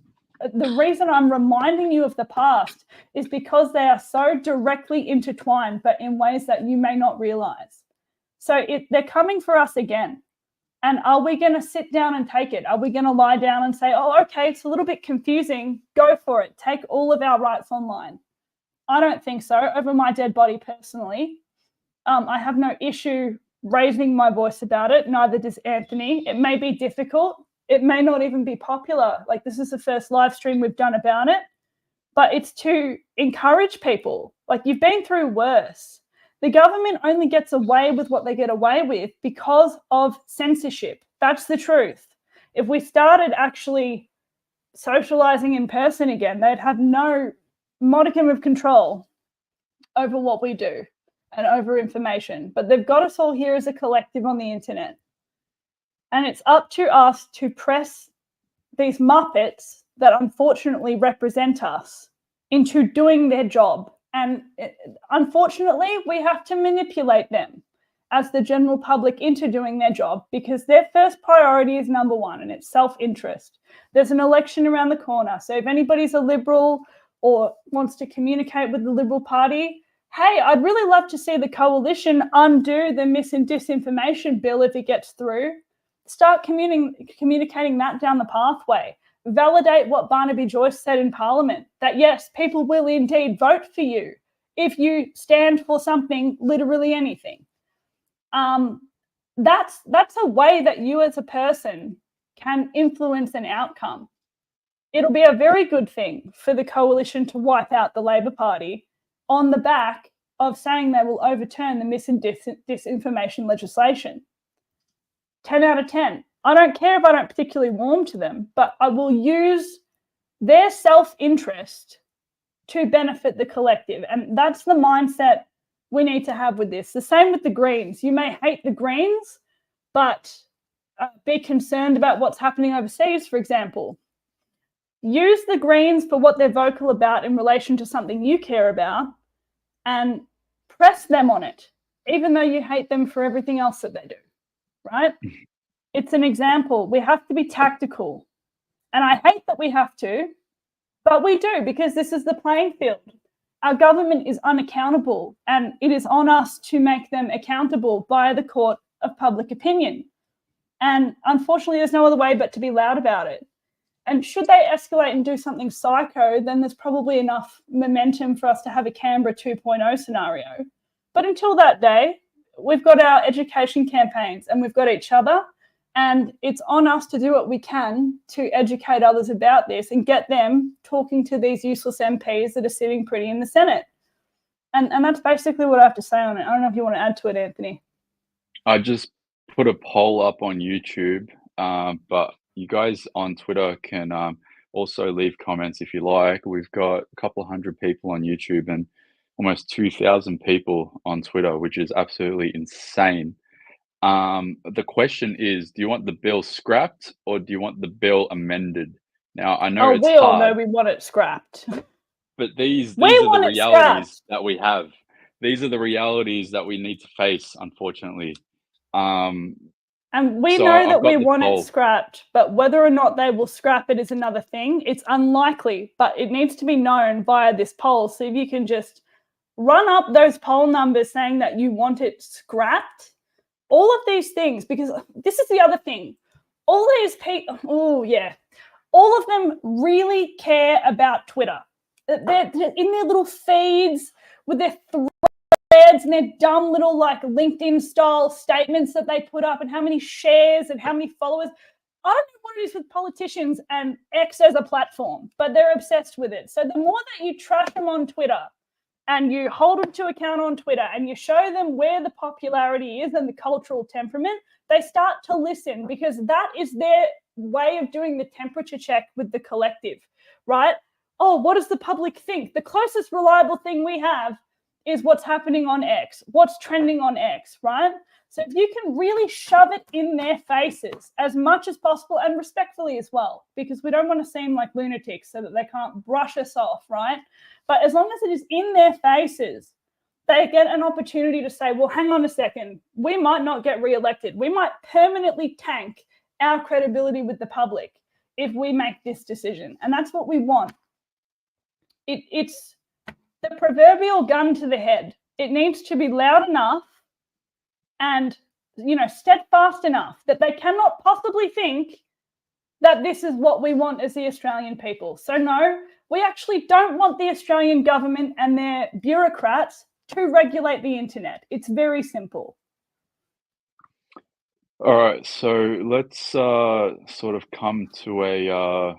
the reason I'm reminding you of the past is because they are so directly intertwined, but in ways that you may not realize. So they're coming for us again. And are we going to sit down and take it? Are we going to lie down and say, oh, okay, it's a little bit confusing. Go for it. Take all of our rights online. I don't think so. Over my dead body personally. I have no issue raising my voice about it. Neither does Anthony. It may be difficult. It may not even be popular. Like, this is the first live stream we've done about it. But it's to encourage people. Like, you've been through worse. The government only gets away with what they get away with because of censorship. That's the truth. If we started actually socializing in person again, they'd have no modicum of control over what we do and over information. But they've got us all here as a collective on the internet. And it's up to us to press these muppets that unfortunately represent us into doing their job. And unfortunately, we have to manipulate them as the general public into doing their job, because their first priority is number one, and it's self-interest. There's an election around the corner. So if anybody's a Liberal or wants to communicate with the Liberal Party, hey, I'd really love to see the coalition undo the Mis and Disinformation Bill if it gets through. Start communicating that down the pathway. Validate what Barnaby Joyce said in Parliament, that yes, people will indeed vote for you if you stand for something, literally anything. That's a way that you as a person can influence an outcome. It'll be a very good thing for the coalition to wipe out the Labor Party on the back of saying they will overturn the mis and disinformation legislation. 10 out of 10. I don't care if I don't particularly warm to them, but I will use their self-interest to benefit the collective. And that's the mindset we need to have with this. The same with the Greens. You may hate the Greens, but be concerned about what's happening overseas, for example. Use the Greens for what they're vocal about in relation to something you care about and press them on it, even though you hate them for everything else that they do, right? It's an example. We have to be tactical. And I hate that we have to, but we do, because this is the playing field. Our government is unaccountable, and it is on us to make them accountable by the court of public opinion. And unfortunately, there's no other way but to be loud about it. And should they escalate and do something psycho, then there's probably enough momentum for us to have a Canberra 2.0 scenario. But until that day, we've got our education campaigns and we've got each other. And it's on us to do what we can to educate others about this and get them talking to these useless MPs that are sitting pretty in the Senate. And that's basically what I have to say on it. I don't know if you want to add to it, Anthony. I just put a poll up on YouTube, but you guys on Twitter can also leave comments if you like. We've got a couple of hundred people on YouTube and almost 2,000 people on Twitter, which is absolutely insane. The question is, do you want the bill scrapped or do you want the bill amended? Now, I know it's we hard, all know we want it scrapped. But these are the realities that we have. These are the realities that we need to face, unfortunately. And we know that we want it scrapped, but whether or not they will scrap it is another thing. It's unlikely, but it needs to be known via this poll. So if you can just run up those poll numbers saying that you want it scrapped, all of these things, because this is the other thing. All these people, all of them really care about Twitter. They're in their little feeds with their threads and their dumb little like LinkedIn style statements that they put up and how many shares and how many followers. I don't know what it is with politicians and X as a platform, but they're obsessed with it. So the more that you trash them on Twitter, and you hold them to account on Twitter and you show them where the popularity is and the cultural temperament, they start to listen, because that is their way of doing the temperature check with the collective, right? Oh, what does the public think? The closest reliable thing we have is what's happening on X, what's trending on X, right? So if you can really shove it in their faces as much as possible, and respectfully as well, because we don't want to seem like lunatics so that they can't brush us off, right? But as long as it is in their faces, they get an opportunity to say, well, hang on a second, we might not get re-elected. We might permanently tank our credibility with the public if we make this decision. And that's what we want. It's the proverbial gun to the head. It needs to be loud enough and, steadfast enough that they cannot possibly think that this is what we want as the Australian people. So no, we actually don't want the Australian government and their bureaucrats to regulate the internet. It's very simple. All right, so let's sort of come to a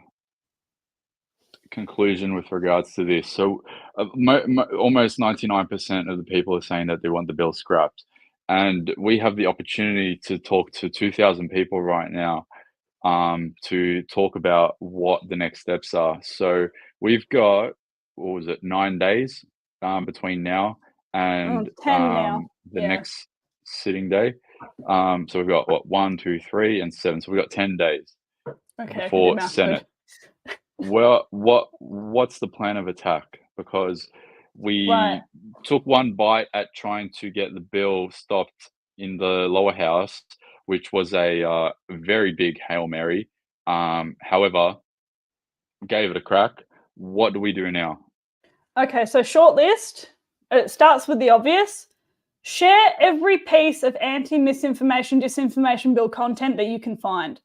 conclusion with regards to this. So almost 99% of the people are saying that they want the bill scrapped. And we have the opportunity to talk to 2,000 people right now to talk about what the next steps are. So we've got, 9 days between now and 10 now. the next sitting day. So we've got 1, 2, 3, and 7. So we've got 10 days before Senate. Well, what's the plan of attack? Because we took one bite at trying to get the bill stopped in the lower house, which was a very big Hail Mary. However, gave it a crack. What do we do now? Okay, so short list. It starts with the obvious. Share every piece of anti-misinformation, disinformation bill content that you can find.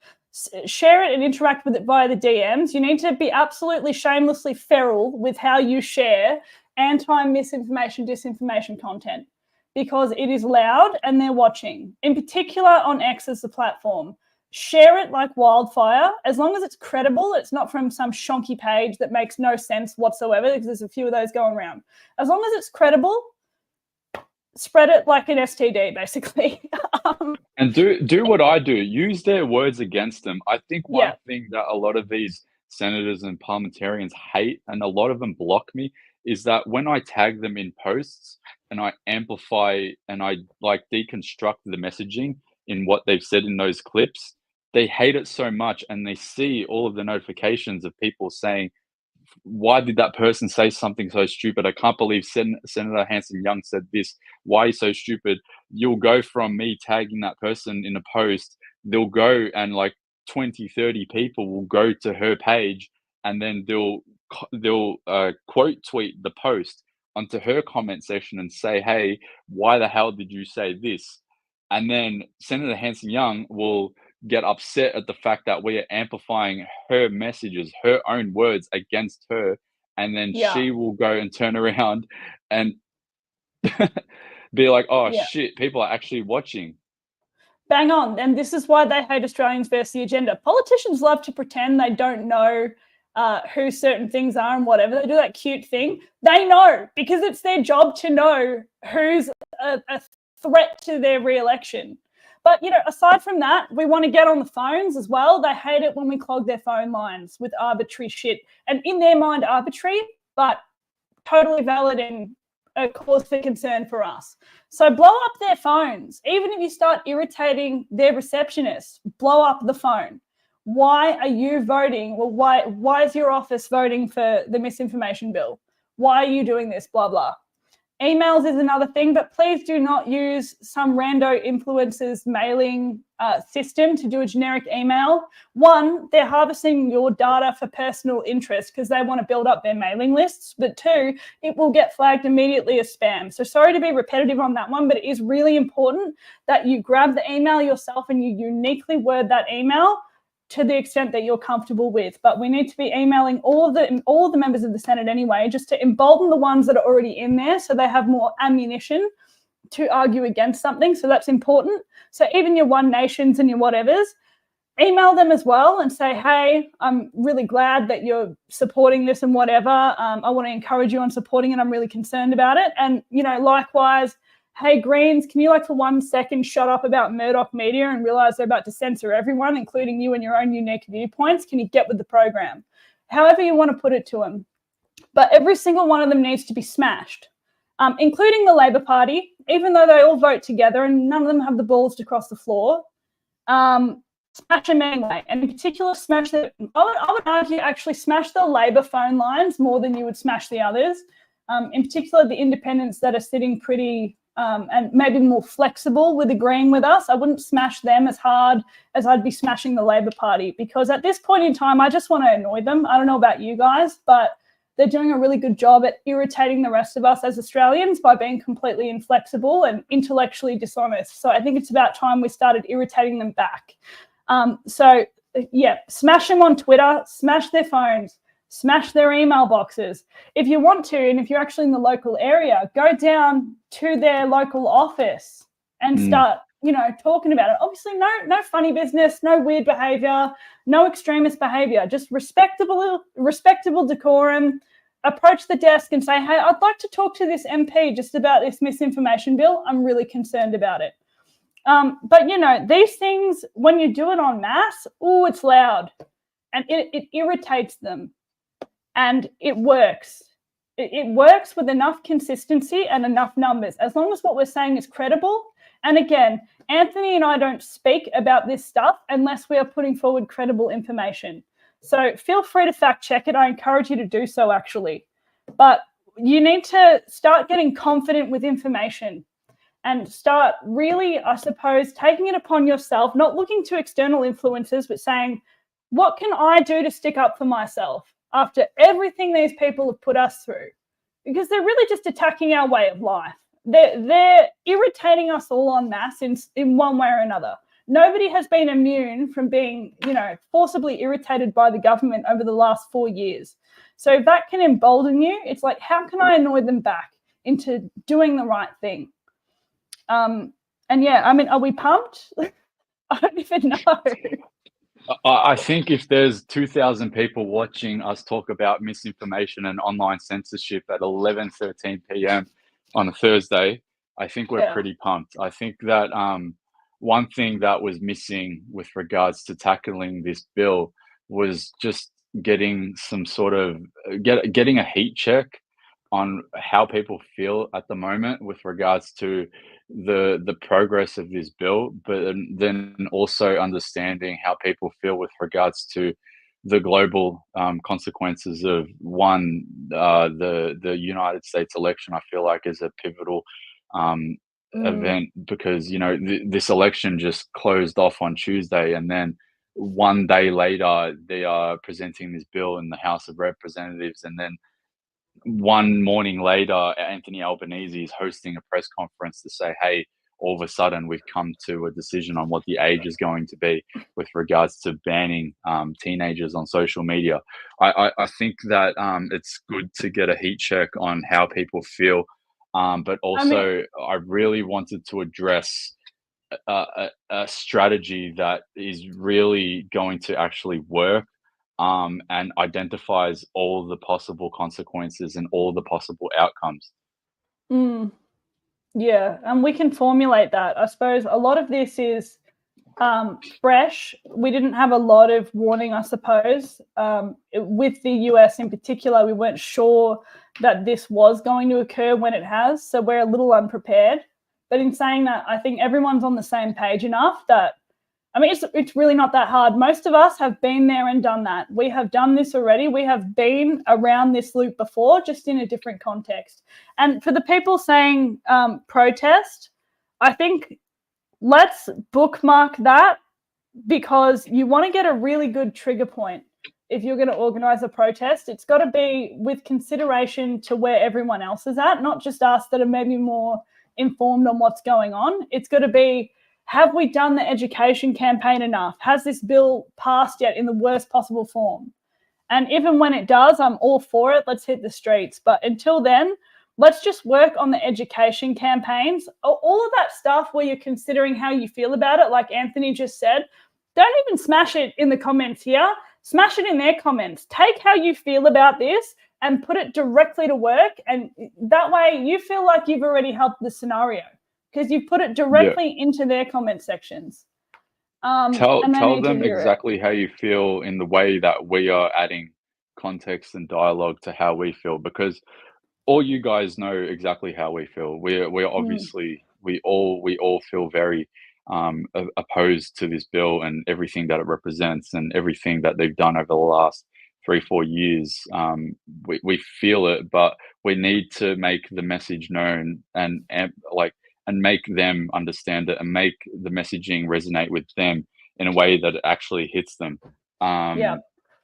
Share it and interact with it via the DMs. You need to be absolutely shamelessly feral with how you share anti-misinformation, disinformation content, because it is loud and they're watching, in particular on X as the platform. Share it like wildfire, as long as it's credible. It's not from some shonky page that makes no sense whatsoever, because there's a few of those going around. As long as it's credible, spread it like an STD, basically. And do what I do. Use their words against them. I think one thing that a lot of these senators and parliamentarians hate, and a lot of them block me, is that when I tag them in posts and I amplify and I deconstruct the messaging in what they've said in those clips, they hate it so much, and they see all of the notifications of people saying, why did that person say something so stupid? I can't believe Senator Hanson-Young said this. Why are you so stupid? You'll go from me tagging that person in a post, they'll go and 20, 30 people will go to her page, and then they'll quote tweet the post onto her comment section and say, hey, why the hell did you say this? And then Senator Hanson-Young will get upset at the fact that we are amplifying her messages, her own words against her. And then she will go and turn around and be like, oh, shit, people are actually watching. Bang on. And this is why they hate Australians versus the agenda. Politicians love to pretend they don't know who certain things are and whatever. They do that cute thing. They know, because it's their job to know who's a threat to their re-election. But, aside from that, we want to get on the phones as well. They hate it when we clog their phone lines with arbitrary shit. And in their mind, arbitrary, but totally valid and a cause for concern for us. So blow up their phones. Even if you start irritating their receptionists, blow up the phone. Why are you voting? Well, why is your office voting for the misinformation bill? Why are you doing this? Blah, blah. Emails is another thing, but please do not use some rando influencer's mailing system to do a generic email. One, they're harvesting your data for personal interest because they want to build up their mailing lists. But two, it will get flagged immediately as spam. So sorry to be repetitive on that one, but it is really important that you grab the email yourself and you uniquely word that email to the extent that you're comfortable with. But we need to be emailing all of the members of the Senate anyway, just to embolden the ones that are already in there so they have more ammunition to argue against something. So that's important. So even your One Nations and your whatevers, email them as well and say, hey, I'm really glad that you're supporting this and whatever. I want to encourage you on supporting it. I'm really concerned about it. And, you know, likewise, hey, Greens, can you like for 1 second shut up about Murdoch Media and realise they're about to censor everyone, including you and your own unique viewpoints? Can you get with the program? However you want to put it to them. But every single one of them needs to be smashed, including the Labor Party, even though they all vote together and none of them have the balls to cross the floor. Smash them anyway, and in particular, smash the. I would argue actually smash the Labor phone lines more than you would smash the others. In particular, the independents that are sitting pretty and maybe more flexible with agreeing with us. I wouldn't smash them as hard as I'd be smashing the Labor Party, because at this point in time, I just want to annoy them. I don't know about you guys, but they're doing a really good job at irritating the rest of us as Australians by being completely inflexible and intellectually dishonest. So I think it's about time we started irritating them back. So yeah, smash them on Twitter, smash their phones, smash their email boxes. If you want to, and if you're actually in the local area, go down to their local office and start, you know, talking about it. Obviously, no funny business, no weird behaviour, no extremist behaviour, just respectable decorum. Approach the desk and say, hey, I'd like to talk to this MP just about this misinformation bill. I'm really concerned about it. But, you know, these things, when you do it en masse, oh, it's loud and it irritates them, and it works. It works with enough consistency and enough numbers, as long as what we're saying is credible. And again, Anthony and I don't speak about this stuff unless we are putting forward credible information. So feel free to fact check it. I encourage you to do so, actually. But you need to start getting confident with information and start really, I suppose, taking it upon yourself, not looking to external influences, but saying, what can I do to stick up for myself after everything these people have put us through? Because they're really just attacking our way of life. They're irritating us all en masse in one way or another. Nobody has been immune from being, you know, forcibly irritated by the government over the last 4 years. So if that can embolden you, it's like, how can I annoy them back into doing the right thing? And yeah, I mean, are we pumped? I don't even know. I think if there's 2,000 people watching us talk about misinformation and online censorship at 11:13 p.m. on a Thursday, I think we're pretty pumped. I think that one thing that was missing with regards to tackling this bill was just getting some sort of getting a heat check on how people feel at the moment with regards to the progress of this bill, but then also understanding how people feel with regards to the global consequences of the United States election. I feel like is a pivotal event, because you know this election just closed off on Tuesday, and then 1 day later they are presenting this bill in the House of Representatives, and then 1 morning later Anthony Albanese is hosting a press conference to say, hey, all of a sudden we've come to a decision on what the age is going to be with regards to banning teenagers on social media. I think that it's good to get a heat check on how people feel, but also I really wanted to address a strategy that is really going to actually work, and identifies all the possible consequences and all the possible outcomes. Yeah, and we can formulate that. I suppose a lot of this is fresh. We didn't have a lot of warning, I suppose. With the US in particular, we weren't sure that this was going to occur when it has, so we're a little unprepared. But in saying that, I think everyone's on the same page enough that, I mean, it's really not that hard. Most of us have been there and done that. We have done this already. We have been around this loop before, just in a different context. And for the people saying protest, I think let's bookmark that, because you want to get a really good trigger point. If you're going to organise a protest, it's got to be with consideration to where everyone else is at, not just us that are maybe more informed on what's going on. It's got to be, have we done the education campaign enough? Has this bill passed yet in the worst possible form? And even when it does, I'm all for it. Let's hit the streets. But until then, let's just work on the education campaigns. All of that stuff where you're considering how you feel about it, like Anthony just said, don't even smash it in the comments here. Smash it in their comments. Take how you feel about this and put it directly to work. And that way you feel like you've already helped the scenario because you've put it directly into their comment sections. Tell them exactly how you feel in the way that we are adding context and dialogue to how we feel, because all you guys know exactly how we feel. We're obviously we all feel very opposed to this bill and everything that it represents and everything that they've done over the last 3-4 years. We feel it, but we need to make the message known and make them understand it and make the messaging resonate with them in a way that it actually hits them.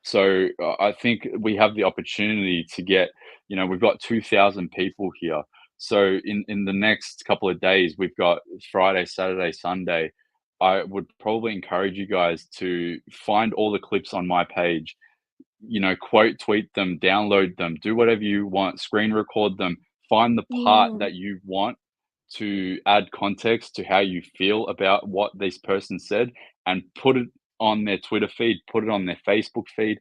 So I think we have the opportunity to get, we've got 2,000 people here. So in the next couple of days, we've got Friday, Saturday, Sunday. I would probably encourage you guys to find all the clips on my page, quote tweet them, download them, do whatever you want, screen record them, find the part that you want to add context to how you feel about what this person said and put it on their Twitter feed, put it on their Facebook feed,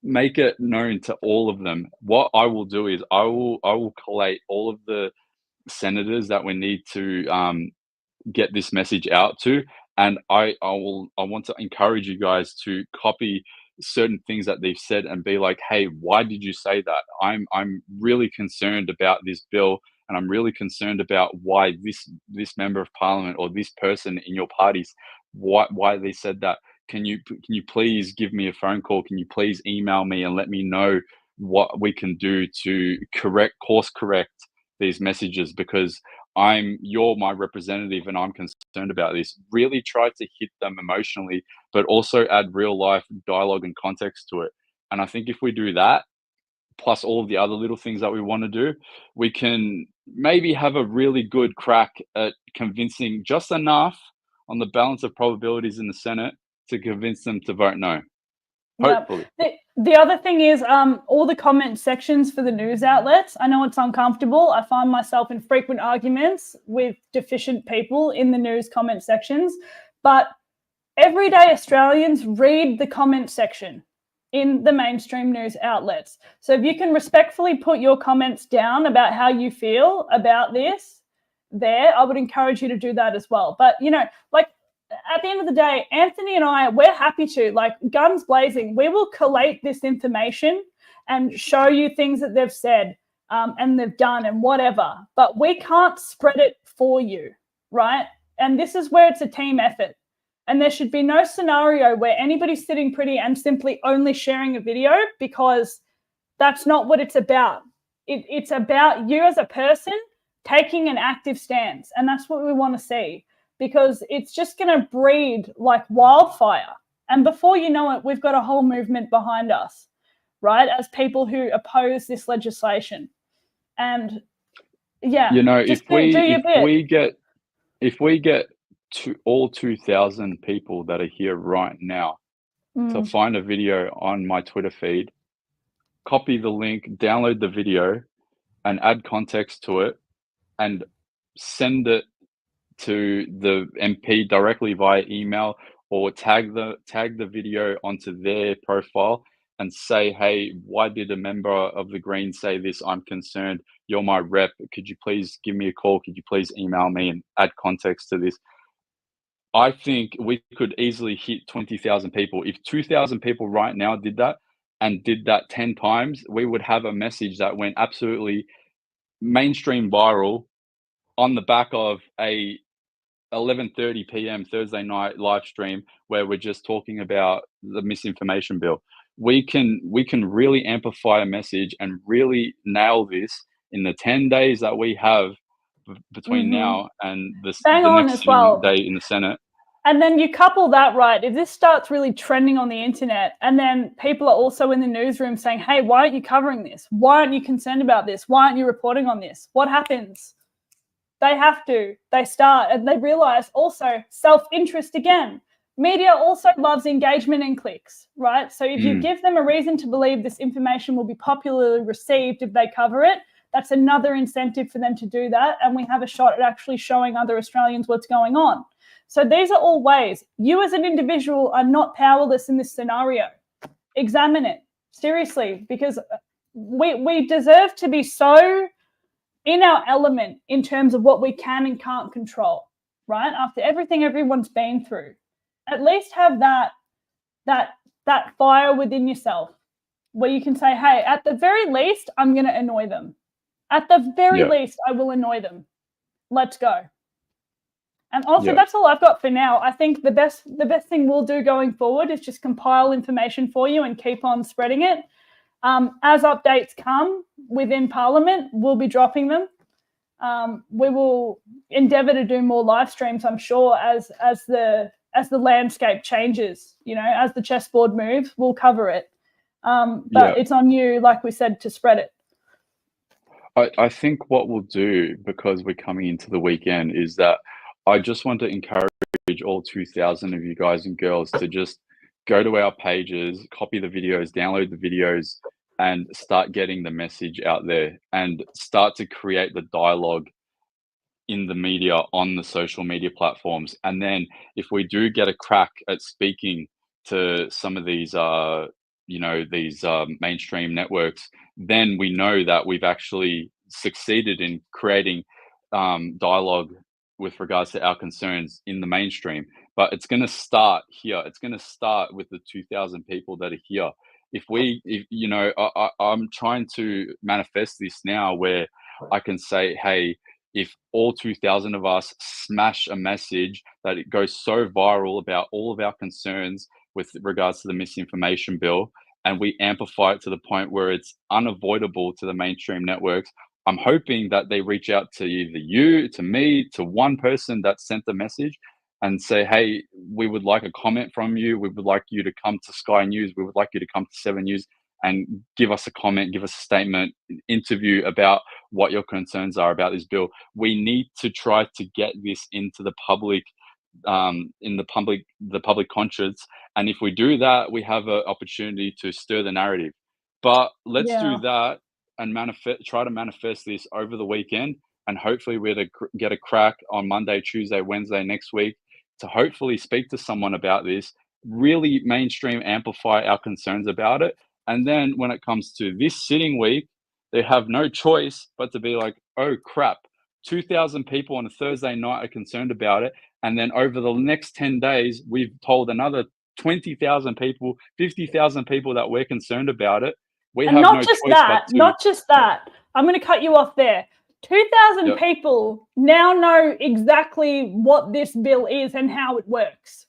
make it known to all of them. What I will do is I will collate all of the senators that we need to get this message out to, and I want to encourage you guys to copy certain things that they've said and be like, hey, why did you say that? I'm really concerned about this bill, and I'm really concerned about why this member of parliament or this person in your parties, why they said that. Can you please give me a phone call? Can you please email me and let me know what we can do to course correct these messages, because you're my representative and I'm concerned about this. Really try to hit them emotionally, but also add real life dialogue and context to it. And I think if we do that, plus all of the other little things that we want to do, we can maybe have a really good crack at convincing just enough on the balance of probabilities in the Senate to convince them to vote no. Hopefully. The other thing is all the comment sections for the news outlets. I know it's uncomfortable. I find myself in frequent arguments with deficient people in the news comment sections, but everyday Australians read the comment section in the mainstream news outlets. So if you can respectfully put your comments down about how you feel about this there, I would encourage you to do that as well. But, at the end of the day, Anthony and I, we're happy to, guns blazing, we will collate this information and show you things that they've said and they've done and whatever, but we can't spread it for you, right? And this is where it's a team effort. And there should be no scenario where anybody's sitting pretty and simply only sharing a video, because that's not what it's about. It's about you as a person taking an active stance. And that's what we want to see, because it's just going to breed like wildfire. And before you know it, we've got a whole movement behind us, right, as people who oppose this legislation. And if we get to all 2,000 people that are here right now to find a video on my Twitter feed, copy the link, download the video and add context to it and send it to the MP directly via email, or tag the video onto their profile and say, hey, why did a member of the Greens say this? I'm concerned. You're my rep. Could you please give me a call? Could you please email me and add context to this? I think we could easily hit 20,000 people. If 2,000 people right now did that and did that 10 times, we would have a message that went absolutely mainstream viral on the back of a 11:30 p.m. Thursday night live stream where we're just talking about the misinformation bill. We can really amplify a message and really nail this in the 10 days that we have between now and the next day in the Senate. And then you couple that, right, if this starts really trending on the internet and then people are also in the newsroom saying, hey, why aren't you covering this? Why aren't you concerned about this? Why aren't you reporting on this? What happens? They start and they realize also self-interest again. Media also loves engagement and clicks, right? So if you give them a reason to believe this information will be popularly received if they cover it, that's another incentive for them to do that. And we have a shot at actually showing other Australians what's going on. So these are all ways. You as an individual are not powerless in this scenario. Examine it seriously, because we deserve to be so in our element in terms of what we can and can't control, right? After everything everyone's been through, at least have that fire within yourself where you can say, hey, at the very least, I'm going to annoy them. At the very least, I will annoy them. Let's go. And also, that's all I've got for now. I think the best thing we'll do going forward is just compile information for you and keep on spreading it. As updates come within Parliament, we'll be dropping them. We will endeavour to do more live streams, I'm sure, as the landscape changes. You know, as the chessboard moves, we'll cover it. But it's on you, like we said, to spread it. I think what we'll do, because we're coming into the weekend, is that I just want to encourage all 2,000 of you guys and girls to just go to our pages, copy the videos, download the videos, and start getting the message out there and start to create the dialogue in the media on the social media platforms. And then if we do get a crack at speaking to some of these, mainstream networks, then we know that we've actually succeeded in creating dialogue with regards to our concerns in the mainstream. But it's going to start here. It's going to start with the 2,000 people that are here. I'm trying to manifest this now where I can say, hey, if all 2,000 of us smash a message that it goes so viral about all of our concerns with regards to the misinformation bill, and we amplify it to the point where it's unavoidable to the mainstream networks, I'm hoping that they reach out to either you, to me, to one person that sent the message and say, hey, we would like a comment from you. We would like you to come to Sky News. We would like you to come to 7 News and give us a comment, give us a statement, interview about what your concerns are about this bill. We need to try to get this into the public, in the public conscience. And if we do that, we have an opportunity to stir the narrative. But let's do that and try to manifest this over the weekend. And hopefully we're to get a crack on Monday, Tuesday, Wednesday next week to hopefully speak to someone about this, really mainstream amplify our concerns about it. And then when it comes to this sitting week, they have no choice but to be like, oh crap, 2,000 people on a Thursday night are concerned about it. And then over the next 10 days, we've told another 20,000 people, 50,000 people that we're concerned about it. We and have not no just choice that, but to, not just that. I'm going to cut you off there. 2,000 people now know exactly what this bill is and how it works.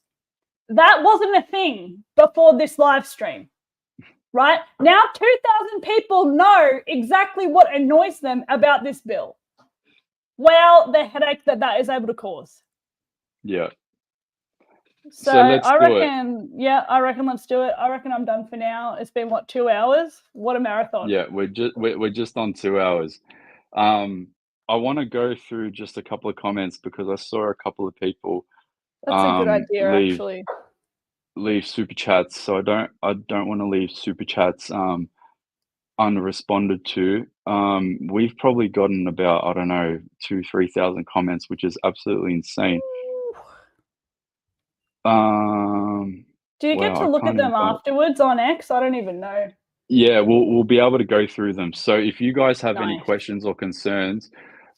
That wasn't a thing before this live stream, right? Now 2,000 people know exactly what annoys them about this bill. Well, the headache that is able to cause. Yeah. So I reckon let's do it. I reckon I'm done for now. It's been 2 hours? What a marathon. Yeah, we're just on 2 hours. I want to go through just a couple of comments because I saw a couple of people That's a good idea, actually. Leave super chats. So I don't want to leave super chats unresponded to. We've probably gotten about, I don't know, 2,000-3,000 comments, which is absolutely insane. Do you get to look at them afterwards on X? I don't even know. Yeah, we'll be able to go through them. So if you guys have any questions or concerns,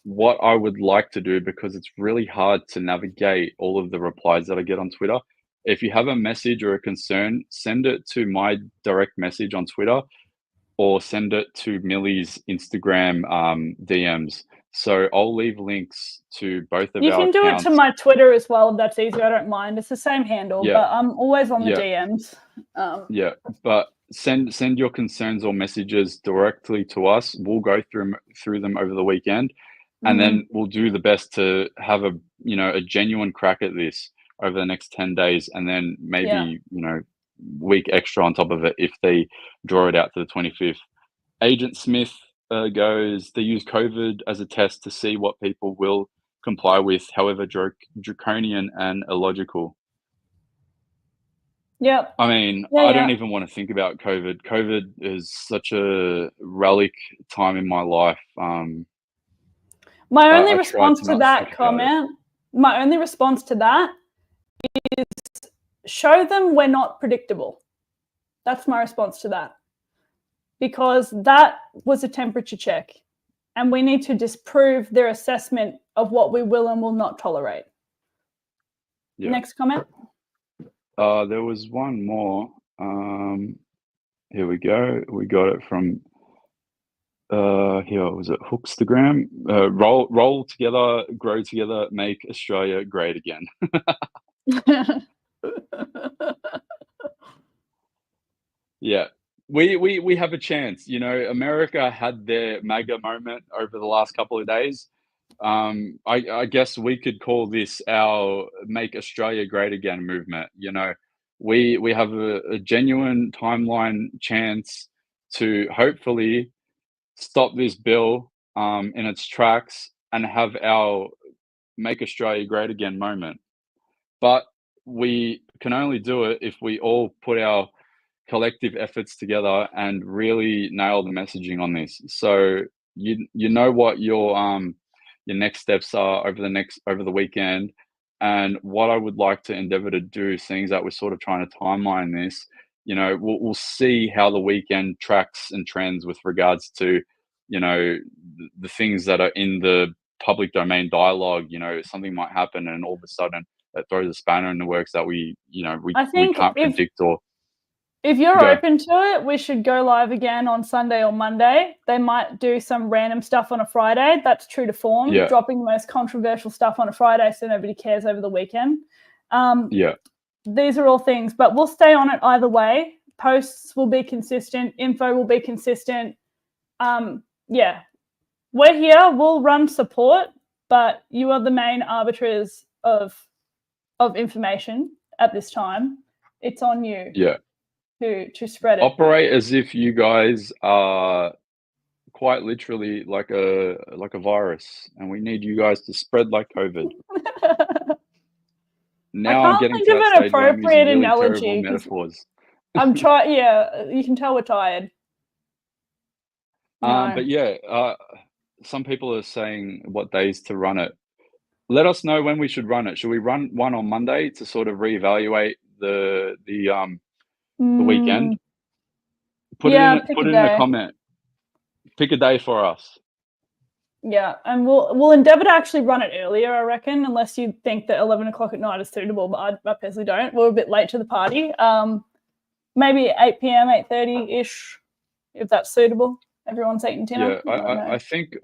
what I would like to do, because it's really hard to navigate all of the replies that I get on Twitter, if you have a message or a concern, send it to my direct message on Twitter or send it to Millie's Instagram DMs. So I'll leave links to both of our accounts. You can do it to my Twitter as well if that's easier. I don't mind. It's the same handle, but I'm always on the DMs. Yeah, but send your concerns or messages directly to us. We'll go through them over the weekend, and then we'll do the best to have a genuine crack at this over the next 10 days, and then maybe week extra on top of it if they draw it out to the 25th. Agent Smith goes, they use COVID as a test to see what people will comply with, however draconian and illogical. Yep. I mean, I don't even want to think about COVID. COVID is such a relic time in my life. My only response to that comment is show them we're not predictable. That's my response to that. Because that was a temperature check, and we need to disprove their assessment of what we will and will not tolerate. Yeah. Next comment. There was one more. Here we go. We got it from here was it Hookstagram. Roll together, grow together, make Australia great again. Yeah. We have a chance. You know, America had their MAGA moment over the last couple of days. I guess we could call this our Make Australia Great Again movement. You know, we have a genuine timeline chance to hopefully stop this bill in its tracks and have our Make Australia Great Again moment. But we can only do it if we all put our collective efforts together and really nail the messaging on this. So you know what your next steps are over the weekend, and what I would like to endeavour to do, seeing that we're sort of trying to timeline this, you know, we'll see how the weekend tracks and trends with regards to, you know, the things that are in the public domain dialogue. You know, something might happen and all of a sudden it throws a spanner in the works that we can't predict. Or if you're open to it, we should go live again on Sunday or Monday. They might do some random stuff on a Friday. That's true to form. Yeah. Dropping the most controversial stuff on a Friday so nobody cares over the weekend. Yeah. These are all things, but we'll stay on it either way. Posts will be consistent. Info will be consistent. Yeah. We're here. We'll run support, but you are the main arbiters of information at this time. It's on you. Yeah. To spread it. Operate as if you guys are quite literally like a virus, and we need you guys to spread like COVID. Now I'm getting to that stage where I'm using really terrible metaphors. I'm trying. Yeah, you can tell we're tired. No. But yeah, some people are saying what days to run it. Let us know when we should run it. Should we run one on Monday to sort of reevaluate the weekend? Put it in the comment. Pick a day for us. Yeah, and we'll endeavour to actually run it earlier, I reckon, unless you think that 11 o'clock at night is suitable, but I personally don't. We're a bit late to the party. Maybe 8 p.m, 8:30-ish, if that's suitable. Everyone's eating dinner. Yeah, I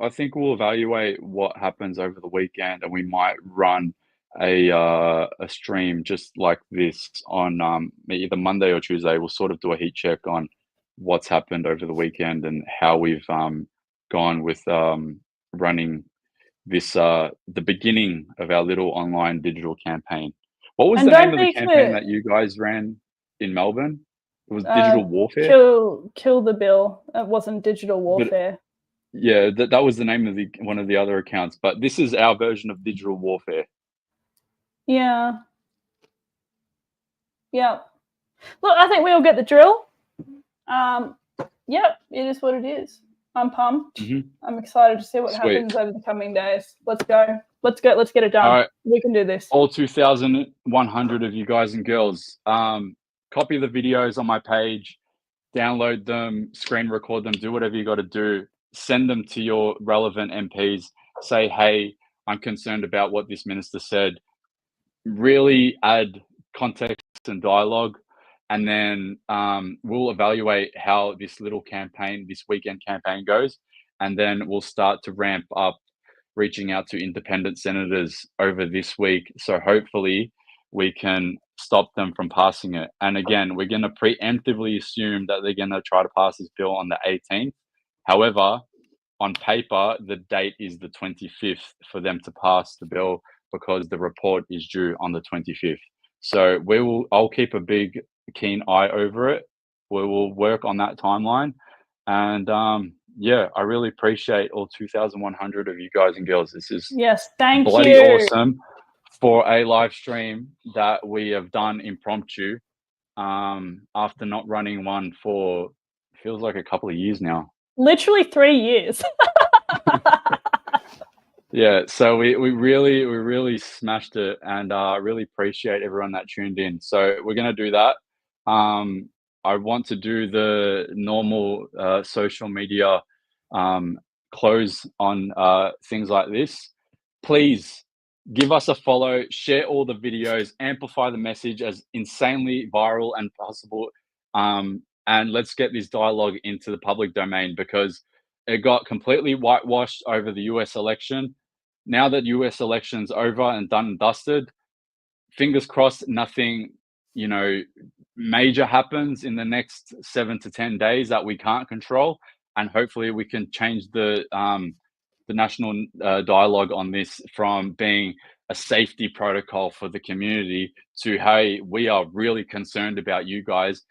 think we'll evaluate what happens over the weekend, and we might run a stream just like this on either Monday or Tuesday. We'll sort of do a heat check on what's happened over the weekend and how we've gone with running this the beginning of our little online digital campaign. What was the name of the campaign that you guys ran in Melbourne? It was digital warfare. Kill the bill. It wasn't digital warfare. But, yeah, that was the name of one of the other accounts. But this is our version of digital warfare. Yeah. Yeah. Look, I think we all get the drill. Yep, it is what it is. I'm pumped. I'm excited to see what happens over the coming days. Let's go. Let's get it done. All right. We can do this. All 2,100 of you guys and girls. Copy the videos on my page, download them, screen record them, do whatever you got to do. Send them to your relevant MPs. Say, hey, I'm concerned about what this minister said. Really add context and dialogue. And then we'll evaluate how this little campaign, this weekend campaign goes. And then we'll start to ramp up reaching out to independent senators over this week. So hopefully we can stop them from passing it. And again, we're going to preemptively assume that they're going to try to pass this bill on the 18th. However, on paper, the date is the 25th for them to pass the bill because the report is due on the 25th. So I'll keep a big, keen eye over it. We will work on that timeline. And yeah, I really appreciate all 2,100 of you guys and girls. This is bloody awesome for a live stream that we have done impromptu after not running one for feels like a couple of years now. Literally 3 years. Yeah, so we really smashed it, and I really appreciate everyone that tuned in. So we're gonna do that. I want to do the normal social media close on things like this. Please give us a follow, share all the videos, amplify the message as insanely viral and possible, and let's get this dialogue into the public domain, because it got completely whitewashed over the US election. Now that US election's over and done and dusted, fingers crossed nothing, you know, major happens in the next 7 to 10 days that we can't control, and hopefully we can change the national dialogue on this from being a safety protocol for the community to, hey, we are really concerned about you guys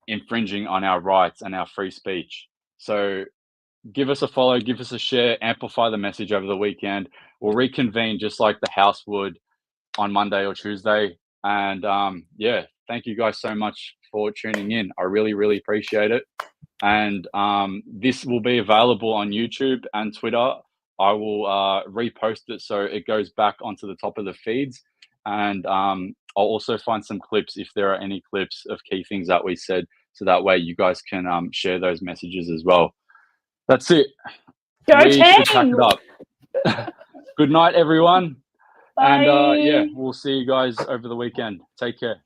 infringing on our rights and our free speech. So give us a follow, give us a share, amplify the message over the weekend. We'll reconvene just like the House would on Monday or Tuesday. And yeah, thank you guys so much for tuning in. I really appreciate it. And this will be available on YouTube and Twitter. I will repost it so it goes back onto the top of the feeds. And I'll also find some clips if there are any clips of key things that we said, so that way you guys can share those messages as well. That's it. Go we team! should pack it up. Good night, everyone. Bye. And yeah, we'll see you guys over the weekend. Take care.